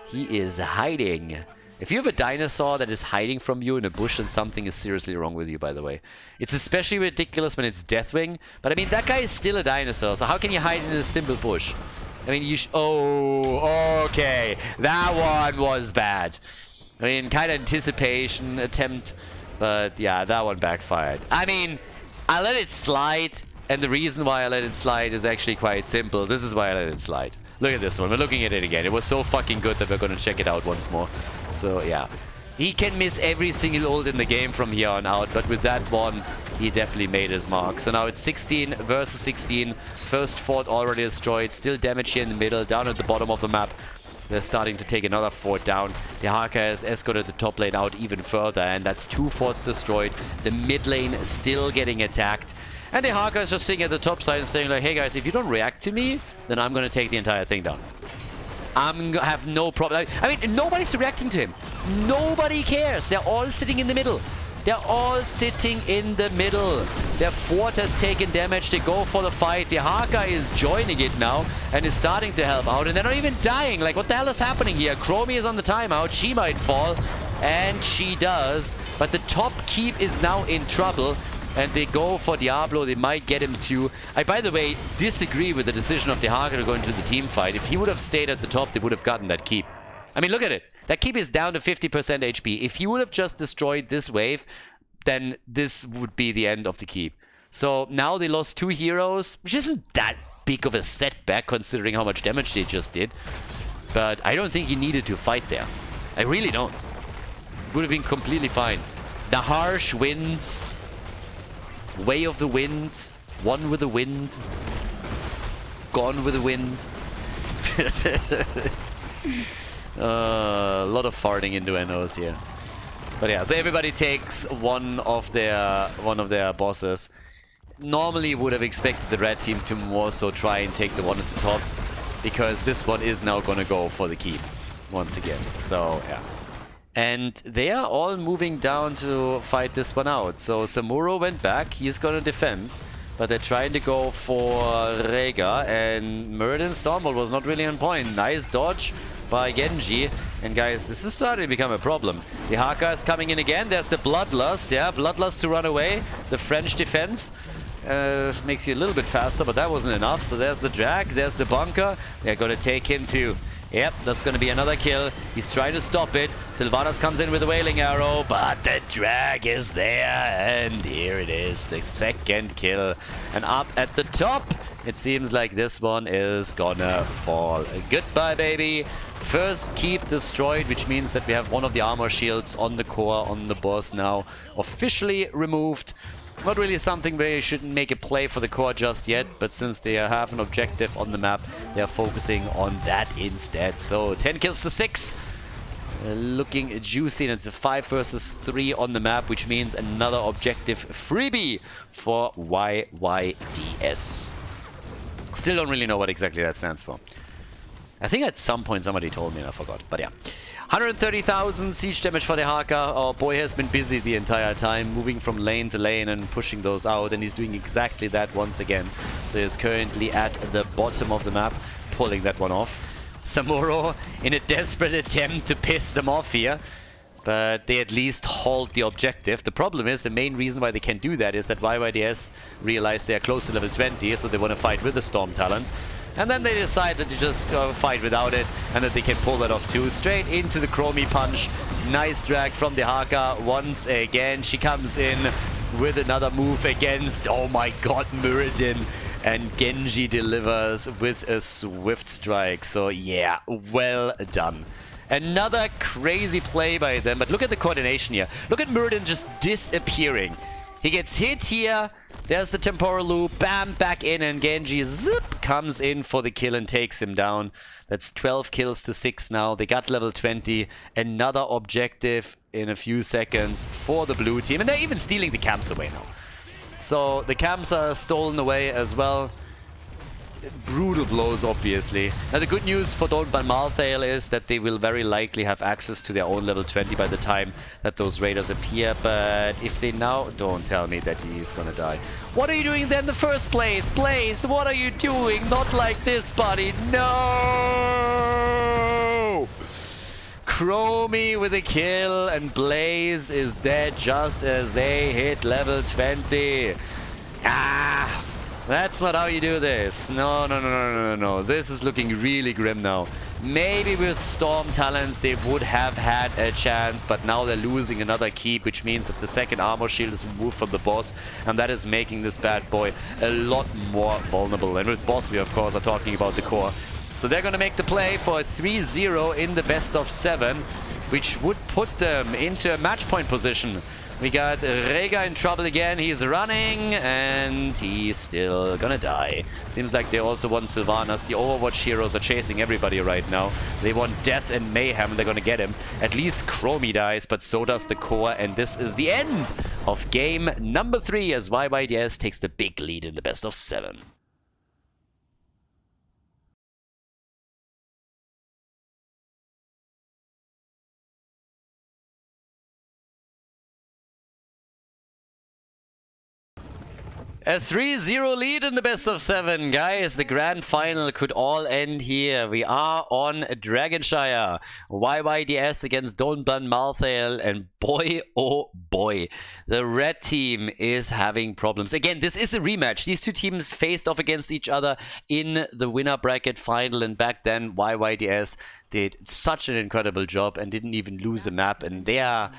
He is hiding. If you have a dinosaur that is hiding from you in a bush, then something is seriously wrong with you, by the way. It's especially ridiculous when it's Deathwing. But I mean, that guy is still a dinosaur, so how can you hide in a simple bush? I mean, you oh, okay. That one was bad. I mean, kind of anticipation attempt, but yeah, that one backfired. I mean, I let it slide, and the reason why I let it slide is actually quite simple. This is why I let it slide. Look at this one. We're looking at it again. It was so fucking good that we're going to check it out once more. So, yeah. He can miss every single ult in the game from here on out, but with that one, he definitely made his mark. So now it's 16 versus 16. First fort already destroyed. Still damage here in the middle, down at the bottom of the map. They're starting to take another fort down. The Haka has escorted the top lane out even further, and that's 2 forts destroyed. The mid lane still getting attacked. And the Haka is just sitting at the top side and saying like, hey guys, if you don't react to me, then I'm going to take the entire thing down. Have no problem. I mean, nobody's reacting to him. Nobody cares. They're all sitting in the middle. They're all sitting in the middle. Their fort has taken damage. They go for the fight. The Haka is joining it now and is starting to help out. And they're not even dying. Like, what the hell is happening here? Chromie is on the timeout. She might fall. And she does. But the top keep is now in trouble. And they go for Diablo. They might get him too. I, by the way, disagree with the decision of the Haka to go into the team fight. If he would have stayed at the top, they would have gotten that keep. I mean, look at it. That keep is down to 50% HP. If he would have just destroyed this wave, then this would be the end of the keep. So now they lost 2 heroes, which isn't that big of a setback considering how much damage they just did. But I don't think he needed to fight there. I really don't. Would have been completely fine. The harsh winds. Way of the wind. One with the wind. Gone with the wind. A lot of farting innuendos here. But yeah, so everybody takes one of their bosses. Normally would have expected the red team to more so try and take the one at the top, because this one is now gonna go for the keep once again. So yeah. And they are all moving down to fight this one out. So Samuro went back, he's gonna defend. But they're trying to go for Rega, and Muradin Stormbolt was not really on point. Nice dodge by Genji. And guys, this is starting to become a problem. The Haka is coming in again. There's the Bloodlust. Yeah, Bloodlust to run away. The French defense makes you a little bit faster, but that wasn't enough. So there's the drag. There's the bunker. They're going to take him too. Yep, that's going to be another kill. He's trying to stop it. Sylvanas comes in with a Wailing Arrow, but the drag is there. And here it is, the second kill. And up at the top, it seems like this one is gonna fall. Goodbye, baby. First keep destroyed, which means that we have one of the armor shields on the core, on the boss now, officially removed. Not really something where you shouldn't make a play for the core just yet, but since they have an objective on the map, they are focusing on that instead. So 10 kills to 6. Looking juicy, and it's a 5 versus 3 on the map, which means another objective freebie for YYDS. Still don't really know what exactly that stands for. I think at some point somebody told me and I forgot, but yeah. 130,000 siege damage for the Haka. Our boy has been busy the entire time, moving from lane to lane and pushing those out, and he's doing exactly that once again. So he's currently at the bottom of the map, pulling that one off. Samuro in a desperate attempt to piss them off here, but they at least halt the objective. The problem is, the main reason why they can do that is that YYDS realize they are close to level 20, so they want to fight with the Storm talent. And then they decide that they just fight without it, and that they can pull that off too. Straight into the Chromie punch. Nice drag from the Haka once again. She comes in with another move against, oh my god, Muradin. And Genji delivers with a swift strike. So yeah, well done. Another crazy play by them, but look at the coordination here. Look at Muradin just disappearing. He gets hit here. There's the temporal loop. Bam, back in, and Genji zip comes in for the kill and takes him down. That's 12 kills to 6 now. They got level 20. Another objective in a few seconds for the blue team. And they're even stealing the camps away now. So the camps are stolen away as well. Brutal blows, obviously. Now the good news for Don't Ban Malthael is that they will very likely have access to their own level 20 by the time that those raiders appear. But if they now... Don't tell me that he's gonna die. What are you doing there in the first place? Blaze, what are you doing? Not like this, buddy. No! Chromie with a kill, and Blaze is dead just as they hit level 20. Ah! That's not how you do this. No, no, no, no, no, no. This is looking really grim now. Maybe with Storm Talents they would have had a chance, but now they're losing another keep, which means that the second armor shield is removed from the boss, and that is making this bad boy a lot more vulnerable. And with boss, we of course are talking about the core. So they're gonna make the play for a 3-0 in the best of 7, which would put them into a match point position. We got Rega in trouble again. He's running, and he's still gonna die. Seems like they also want Sylvanas. The Overwatch heroes are chasing everybody right now. They want death and mayhem. They're gonna get him. At least Chromie dies, but so does the core. And this is the end of game number 3 as YYDS takes the big lead in the best of 7. A 3-0 lead in the best of 7, guys. The grand final could all end here. We are on Dragonshire. YYDS against Don't Ban Malthael, and boy, oh boy, the red team is having problems. Again, this is a rematch. These two teams faced off against each other in the winner bracket final, and back then YYDS did such an incredible job and didn't even lose a map, and they are...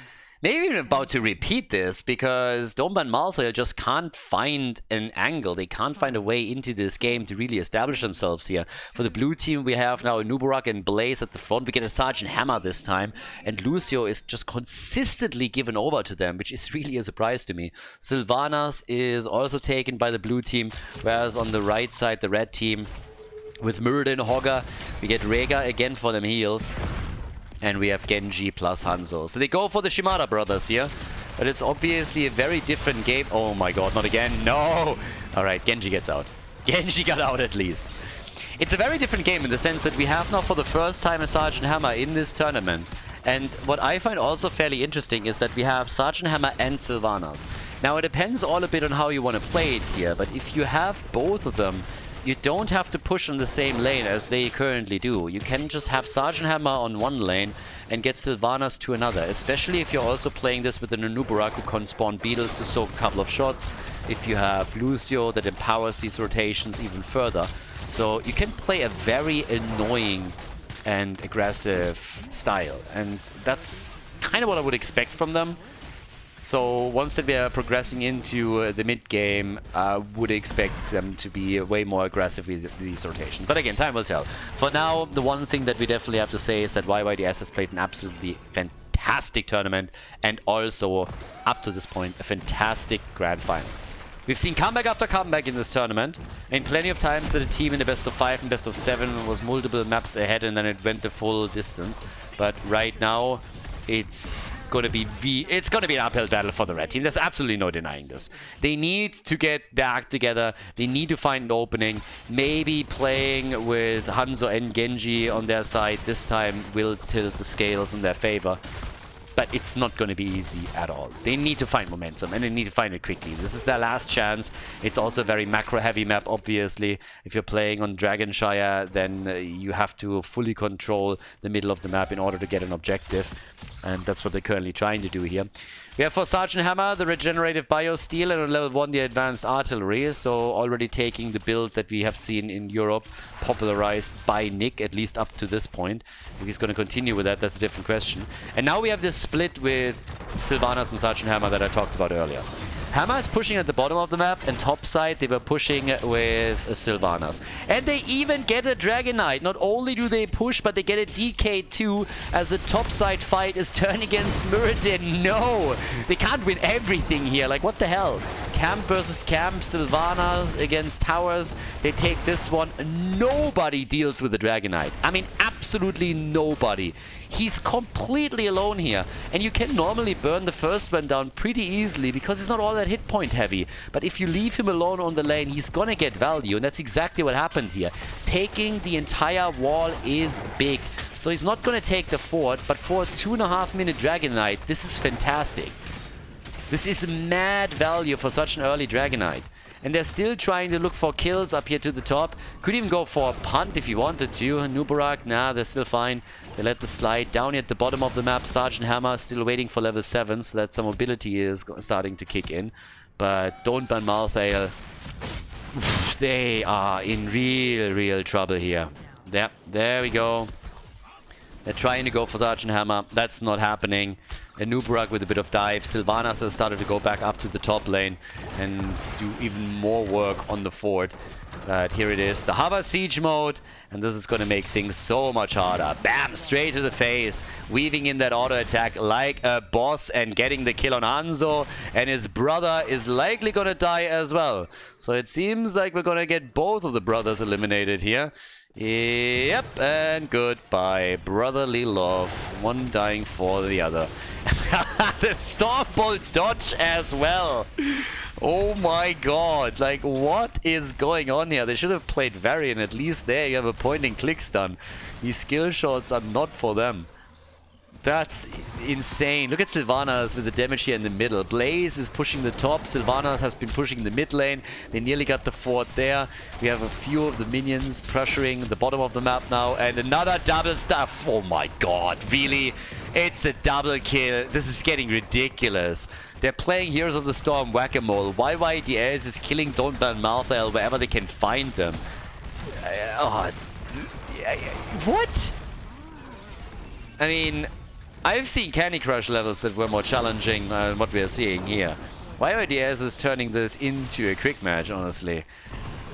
maybe even about to repeat this, because Don't Ban Malthael just can't find an angle. They can't find a way into this game to really establish themselves here. For the blue team, we have now Nubarak and Blaze at the front. We get a Sergeant Hammer this time, and Lucio is just consistently given over to them, which is really a surprise to me. Sylvanas is also taken by the blue team, whereas on the right side, the red team, with Muradin, Hogger, we get Rega again for them heals. And we have Genji plus Hanzo. So they go for the Shimada brothers here. But it's obviously a very different game. Oh my god, not again. No! Alright, Genji gets out. Genji got out at least. It's a very different game in the sense that we have now for the first time a Sergeant Hammer in this tournament. And what I find also fairly interesting is that we have Sergeant Hammer and Sylvanas. Now it depends all a bit on how you want to play it here. But if you have both of them, you don't have to push on the same lane as they currently do. You can just have Sergeant Hammer on one lane and get Sylvanas to another, especially if you're also playing this with an Nubarak who can spawn beetles to soak a couple of shots, if you have Lucio that empowers these rotations even further. So you can play a very annoying and aggressive style, and that's kind of what I would expect from them. So once that we are progressing into the mid-game, I would expect them to be way more aggressive with these rotations. But again, time will tell. For now, the one thing that we definitely have to say is that YYDS has played an absolutely fantastic tournament, and also, up to this point, a fantastic grand final. We've seen comeback after comeback in this tournament, and plenty of times that a team in the best of 5 and best of 7 was multiple maps ahead and then it went the full distance. But right now, it's gonna be an uphill battle for the red team. There's absolutely no denying this. They need to get their act together. They need to find an opening. Maybe playing with Hanzo and Genji on their side this time will tilt the scales in their favor. But it's not going to be easy at all. They need to find momentum, and they need to find it quickly. This is their last chance. It's also a very macro-heavy map, obviously. If you're playing on Dragonshire, then you have to fully control the middle of the map in order to get an objective. And that's what they're currently trying to do here. We have for Sergeant Hammer the regenerative biosteel, and on level 1 the advanced artillery. So already taking the build that we have seen in Europe, popularized by Nick, at least up to this point. If he's going to continue with that, that's a different question. And now we have this split with Sylvanas and Sergeant Hammer that I talked about earlier. Hammer is pushing at the bottom of the map, and top side they were pushing with Sylvanas. And they even get a Dragon Knight. Not only do they push, but they get a DK too, as the top side fight is turned against Muradin. No! They can't win everything here. Like, what the hell? Camp versus Camp, Sylvanas against Towers. They take this one. Nobody deals with the Dragon Knight. I mean, absolutely nobody. He's completely alone here. And you can normally burn the first one down pretty easily because he's not all that hit point heavy. But if you leave him alone on the lane, he's gonna get value. And that's exactly what happened here. Taking the entire wall is big. So he's not gonna take the fort, but for a 2.5 minute Dragon Knight, this is fantastic. This is mad value for such an early Dragon Knight. And they're still trying to look for kills up here to the top. Could even go for a punt if he wanted to. Nubarak, nah, they're still fine. They let the slide down here at the bottom of the map. Sergeant Hammer still waiting for level 7, so that some mobility is starting to kick in. But Don't Ban Malthael, they are in real trouble here. Yep, there we go. They're trying to go for Sergeant Hammer. That's not happening. A Nubarak with a bit of dive. Sylvanas has started to go back up to the top lane and do even more work on the fort. But here it is, the hover siege mode, and this is going to make things so much harder. Bam! Straight to the face, weaving in that auto attack like a boss and getting the kill on Hanzo, and his brother is likely going to die as well. So it seems like we're going to get both of the brothers eliminated here. Yep, and goodbye. Brotherly love. One dying for the other. The Stormbolt dodge as well. Oh my god. Like, what is going on here? They should have played Varian. At least there you have a point and click stun. These skill shots are not for them. That's insane. Look at Sylvanas with the damage here in the middle. Blaze is pushing the top. Sylvanas has been pushing the mid lane. They nearly got the fort there. We have a few of the minions pressuring the bottom of the map now. And another double stuff. Oh my god, really? It's a double kill. This is getting ridiculous. They're playing Heroes of the Storm Whack-A-Mole. YYDS is killing Don't Ban Malthael wherever they can find them. What? I mean, I've seen Candy Crush levels that were more challenging than what we are seeing here. YYDS is turning this into a quick match, honestly.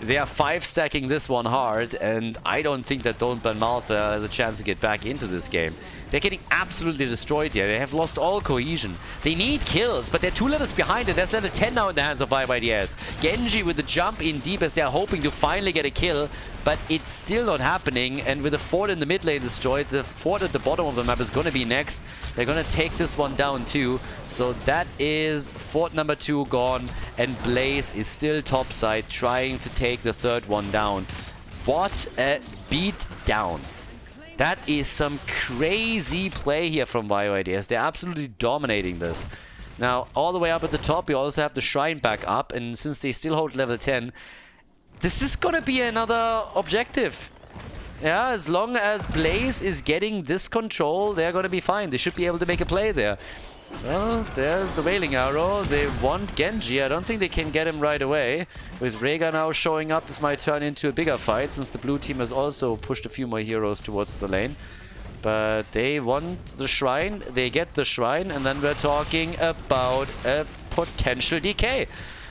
They are 5-stacking this one hard, and I don't think that Don't Ban Malthael has a chance to get back into this game. They're getting absolutely destroyed here. They have lost all cohesion. They need kills, but they're 2 levels behind, and there's level 10 now in the hands of YYDS. Genji with the jump in deep as they're hoping to finally get a kill, but it's still not happening. And with the fort in the mid lane destroyed, the fort at the bottom of the map is going to be next. They're going to take this one down too. So that is fort number 2 gone, and Blaze is still topside trying to take the third one down. What a beat down. That is some crazy play here from YYDS. They're absolutely dominating this. Now, all the way up at the top, we also have the Shrine back up. And since they still hold level 10, this is going to be another objective. Yeah, as long as Blaze is getting this control, they're going to be fine. They should be able to make a play there. Well, there's the Wailing Arrow. They want Genji. I don't think they can get him right away. With Rhaegar now showing up, this might turn into a bigger fight, since the blue team has also pushed a few more heroes towards the lane. But they want the Shrine. They get the Shrine, and then we're talking about a potential DK.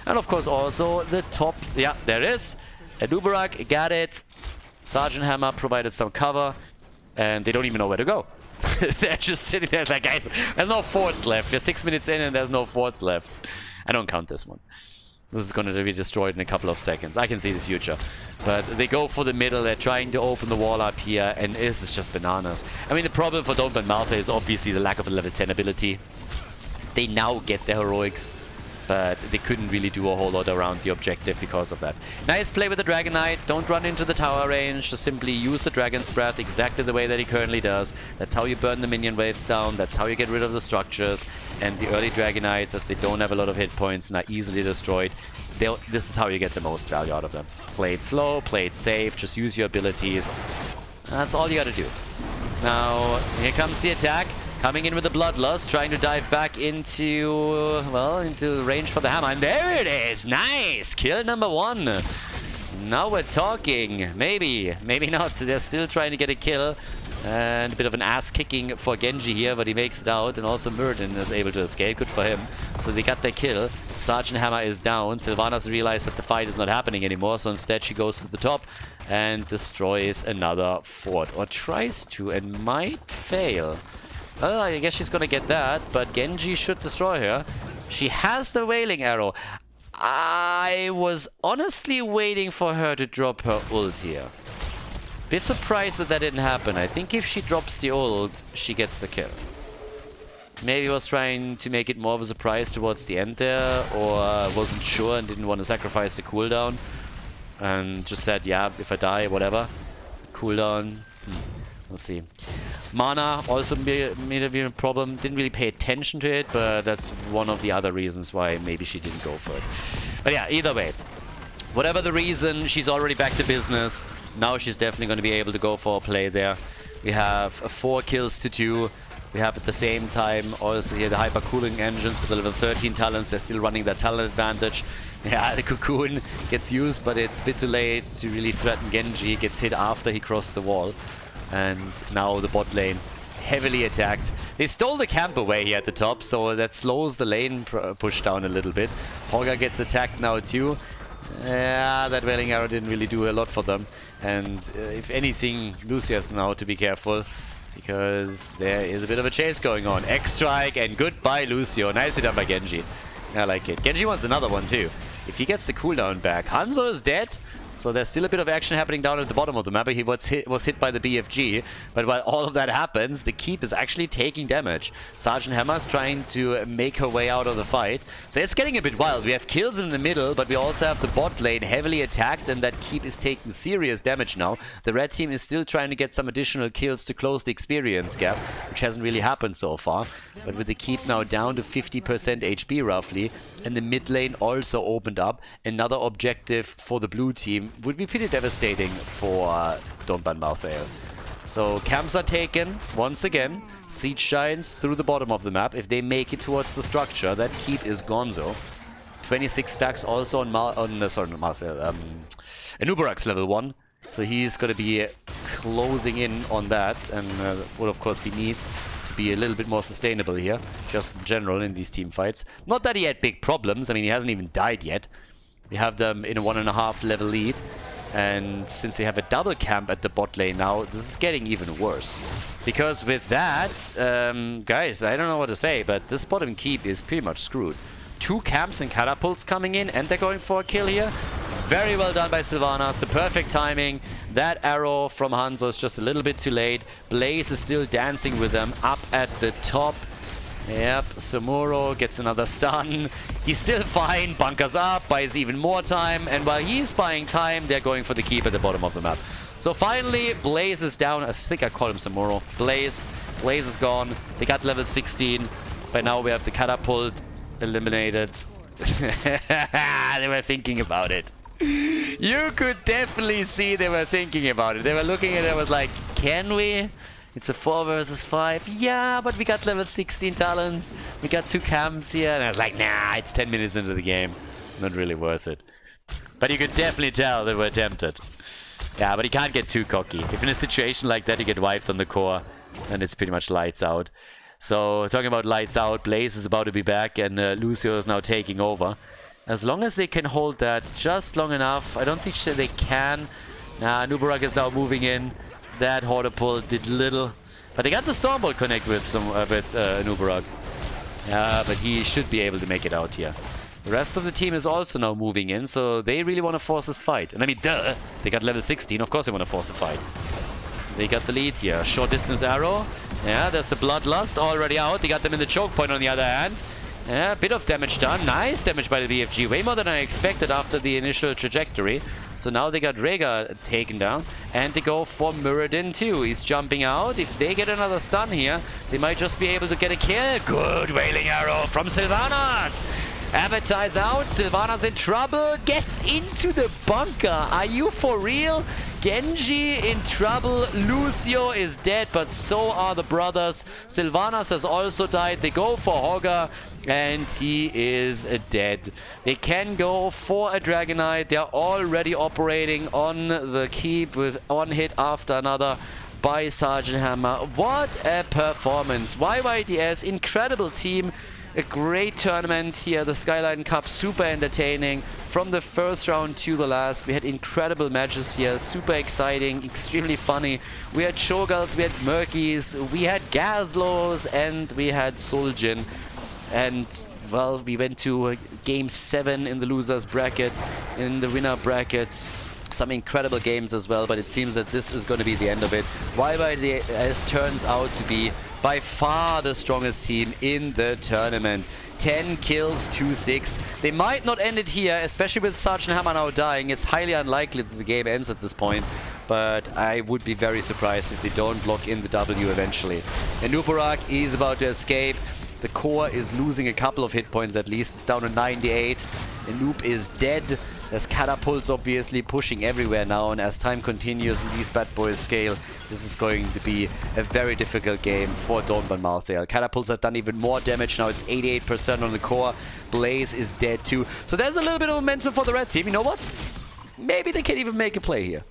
And of course also the top... Yeah, there it is. Nubarak got it. Sergeant Hammer provided some cover, and they don't even know where to go. They're just sitting there. It's like, guys, there's no forts left. We're 6 minutes in and there's no forts left. I don't count this one. This is going to be destroyed in a couple of seconds. I can see the future. But they go for the middle. They're trying to open the wall up here, and this is just bananas. I mean, the problem for Don't Ban Malthael is obviously the lack of a level 10 ability. They now get their heroics, but they couldn't really do a whole lot around the objective because of that. Nice play with the Dragon Knight. Don't run into the tower range. Just simply use the Dragon's Breath exactly the way that he currently does. That's how you burn the minion waves down. That's how you get rid of the structures. And the early Dragon Knights, as they don't have a lot of hit points and are easily destroyed, this is how you get the most value out of them. Play it slow, play it safe, just use your abilities. That's all you gotta do. Now, here comes the attack. Coming in with the Bloodlust, trying to dive back into, well, into range for the hammer. And there it is! Nice! Kill number 1. Now we're talking. Maybe, maybe not. They're still trying to get a kill. And a bit of an ass kicking for Genji here, but he makes it out, and also Muradin is able to escape. Good for him. So they got their kill. Sergeant Hammer is down. Sylvanas realized that the fight is not happening anymore, so instead she goes to the top and destroys another fort. Or tries to, and might fail. Well, I guess she's gonna get that, but Genji should destroy her. She has the Wailing Arrow. I was honestly waiting for her to drop her ult here. Bit surprised that that didn't happen. I think if she drops the ult, she gets the kill. Maybe was trying to make it more of a surprise towards the end there, or wasn't sure and didn't want to sacrifice the cooldown. And just said, yeah, if I die, whatever. Cooldown. We'll see. Mana also made a problem. Didn't really pay attention to it, but that's one of the other reasons why maybe she didn't go for it. But yeah, either way. Whatever the reason, she's already back to business. Now she's definitely going to be able to go for a play there. We have 4 kills to 2. We have at the same time also here the hyper cooling engines with the level 13 talents. They're still running that talent advantage. Yeah, the cocoon gets used, but it's a bit too late to really threaten Genji. Gets hit after he crossed the wall. And now the bot lane heavily attacked. They stole the camp away here at the top, so that slows the lane push down a little bit. Hogger gets attacked now too. Yeah, that Wailing Arrow didn't really do a lot for them. And if anything, Lucio has now to be careful, because there is a bit of a chase going on. X-Strike and goodbye Lucio. Nicely done by Genji. I like it. Genji wants another one too. If he gets the cooldown back. Hanzo is dead. So there's still a bit of action happening down at the bottom of the map. He was hit by the BFG. But while all of that happens, the keep is actually taking damage. Sergeant Hammer's trying to make her way out of the fight. So it's getting a bit wild. We have kills in the middle, but we also have the bot lane heavily attacked, and that keep is taking serious damage now. The red team is still trying to get some additional kills to close the experience gap, which hasn't really happened so far. But with the keep now down to 50% HP roughly, and the mid lane also opened up, another objective for the blue team would be pretty devastating for Don't Ban Malthael. So camps are taken once again. Siege Giants through the bottom of the map. If they make it towards the structure, that keep is gonzo. 26 stacks also on Anubarak's level 1. So he's going to be closing in on that, and would of course be neat to be a little bit more sustainable here, just in general in these team fights. Not that he had big problems. I mean, he hasn't even died yet. We have them in a 1.5 level lead, and since they have a double camp at the bot lane now, this is getting even worse. Because with that, guys, I don't know what to say, but this bottom keep is pretty much screwed. 2 camps and catapults coming in, and they're going for a kill here. Very well done by Sylvanas, the perfect timing. That arrow from Hanzo is just a little bit too late. Blaze is still dancing with them up at the top. Yep, Samuro gets another stun. He's still fine, bunkers up, buys even more time, and while he's buying time, they're going for the keep at the bottom of the map. So finally, Blaze is down. I think I call him Samuro. Blaze is gone. They got level 16. By now we have the catapult eliminated. They were thinking about it. You could definitely see they were thinking about it. They were looking at it and was like, can we? It's a 4 versus 5. Yeah, but we got level 16 talents. We got 2 camps here. And I was like, nah, it's 10 minutes into the game. Not really worth it. But you could definitely tell they were tempted. Yeah, but you can't get too cocky. If in a situation like that you get wiped on the core, then it's pretty much lights out. So, talking about lights out, Blaze is about to be back, and Lucio is now taking over. As long as they can hold that just long enough, I don't think they can. Nah, Nubarak is now moving in. That Horde pull did little. But they got the Stormbolt connect with Nubarak. But he should be able to make it out here. The rest of the team is also now moving in, so they really want to force this fight. And I mean, duh! They got level 16, of course they want to force the fight. They got the lead here. Short distance arrow. Yeah, there's the Bloodlust already out. They got them in the choke point on the other hand. Yeah, a bit of damage done. Nice damage by the BFG. Way more than I expected after the initial trajectory. So now they got Rega taken down. And they go for Muradin too. He's jumping out. If they get another stun here, they might just be able to get a kill. Good Wailing Arrow from Sylvanas. Avatar's out. Sylvanas in trouble. Gets into the bunker. Are you for real? Genji in trouble. Lucio is dead, but so are the brothers. Sylvanas has also died. They go for Hogger, and he is dead. They can go for a Dragonite. They're already operating on the keep with one hit after another. by Sergeant Hammer. What a performance. YYDS, incredible team. A great tournament here, the Skyline Cup, super entertaining. From the first round to the last, we had incredible matches here, super exciting, extremely funny. We had Shogals, we had Murkies, we had Gazlos, and we had Soljin. And, well, we went to game 7 in the losers bracket, in the winner bracket. Some incredible games as well, but it seems that this is going to be the end of it. YYDS turns out to be by far the strongest team in the tournament. 10 kills, 2-6. They might not end it here, especially with Sergeant Hammer now dying. It's highly unlikely that the game ends at this point, but I would be very surprised if they don't lock in the W eventually. And Nubarak is about to escape. The core is losing a couple of hit points at least. It's down to 98. And Noob is dead. There's catapults obviously pushing everywhere now, and as time continues and these bad boys scale, this is going to be a very difficult game for Dawnban Malthael. Catapults have done even more damage now. It's 88% on the core. Blaze is dead too. So there's a little bit of momentum for the red team. You know what? Maybe they can even make a play here.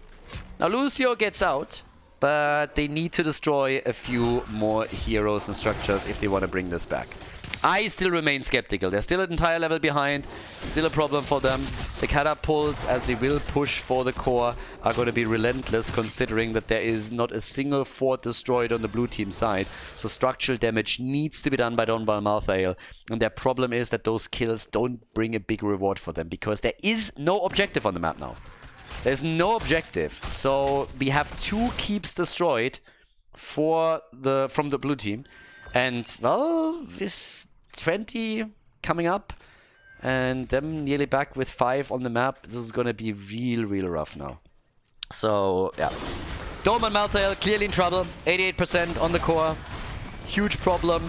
Now Lucio gets out, but they need to destroy a few more heroes and structures if they want to bring this back. I still remain skeptical. They're still an entire level behind. Still a problem for them. The catapults, as they will push for the core, are going to be relentless, considering that there is not a single fort destroyed on the blue team side. So structural damage needs to be done by Dawnban Malthael. And their problem is that those kills don't bring a big reward for them, because there is no objective on the map now. There's no objective. So we have 2 keeps destroyed from the blue team. And, well, with 20 coming up and them nearly back with 5 on the map, this is going to be real rough now. So, yeah. Dawnban Malthael clearly in trouble. 88% on the core. Huge problem.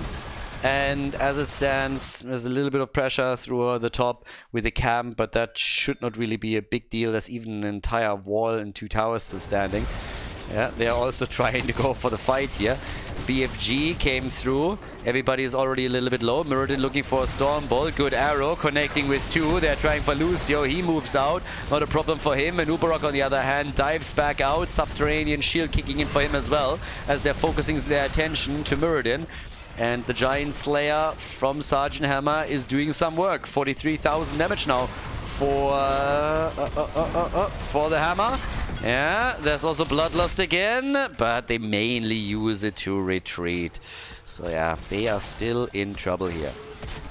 And as it stands, there's a little bit of pressure through the top with the camp, but that should not really be a big deal. There's even an entire wall and 2 towers still standing. Yeah, they're also trying to go for the fight here. BFG came through. Everybody is already a little bit low. Muradin looking for a Storm Bolt. Good arrow connecting with 2. They're trying for Lucio. He moves out. Not a problem for him. And Uberok, on the other hand, dives back out. Subterranean shield kicking in for him as well, as they're focusing their attention to Muradin. And the Giant Slayer from Sergeant Hammer is doing some work. 43,000 damage now for the Hammer. Yeah, there's also Bloodlust again, but they mainly use it to retreat. So yeah, they are still in trouble here.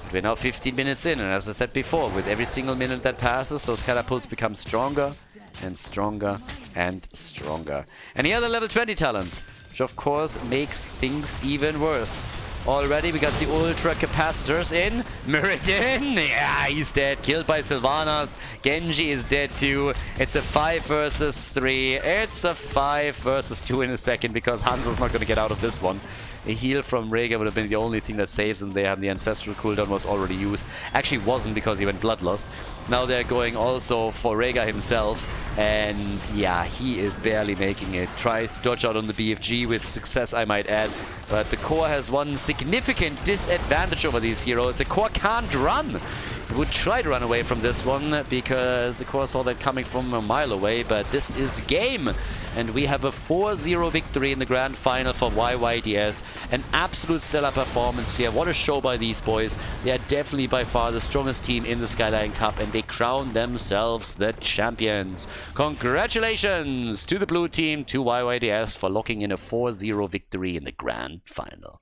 But we're now 15 minutes in, and as I said before, with every single minute that passes, those catapults become stronger and stronger and stronger. And here are the level 20 talents, which of course makes things even worse. Already we got the ultra capacitors in. Muradin, yeah, he's dead. Killed by Sylvanas. Genji is dead too. It's a 5 versus 3. It's a 5 versus 2 in a second, because Hanzo's not going to get out of this one. A heal from Rhaegar would have been the only thing that saves him there, and the Ancestral cooldown was already used. Actually wasn't, because he went Bloodlust. Now they're going also for Rhaegar himself, and yeah, he is barely making it. Tries to dodge out on the BFG with success, I might add, but the core has one significant disadvantage over these heroes. The core can't run. It would try to run away from this one, because the core saw that coming from a mile away, but this is game. And we have a 4-0 victory in the grand final for YYDS. An absolute stellar performance here. What a show by these boys. They are definitely by far the strongest team in the Skyline Cup, and they crown themselves the champions. Congratulations to the blue team, to YYDS, for locking in a 4-0 victory in the grand final.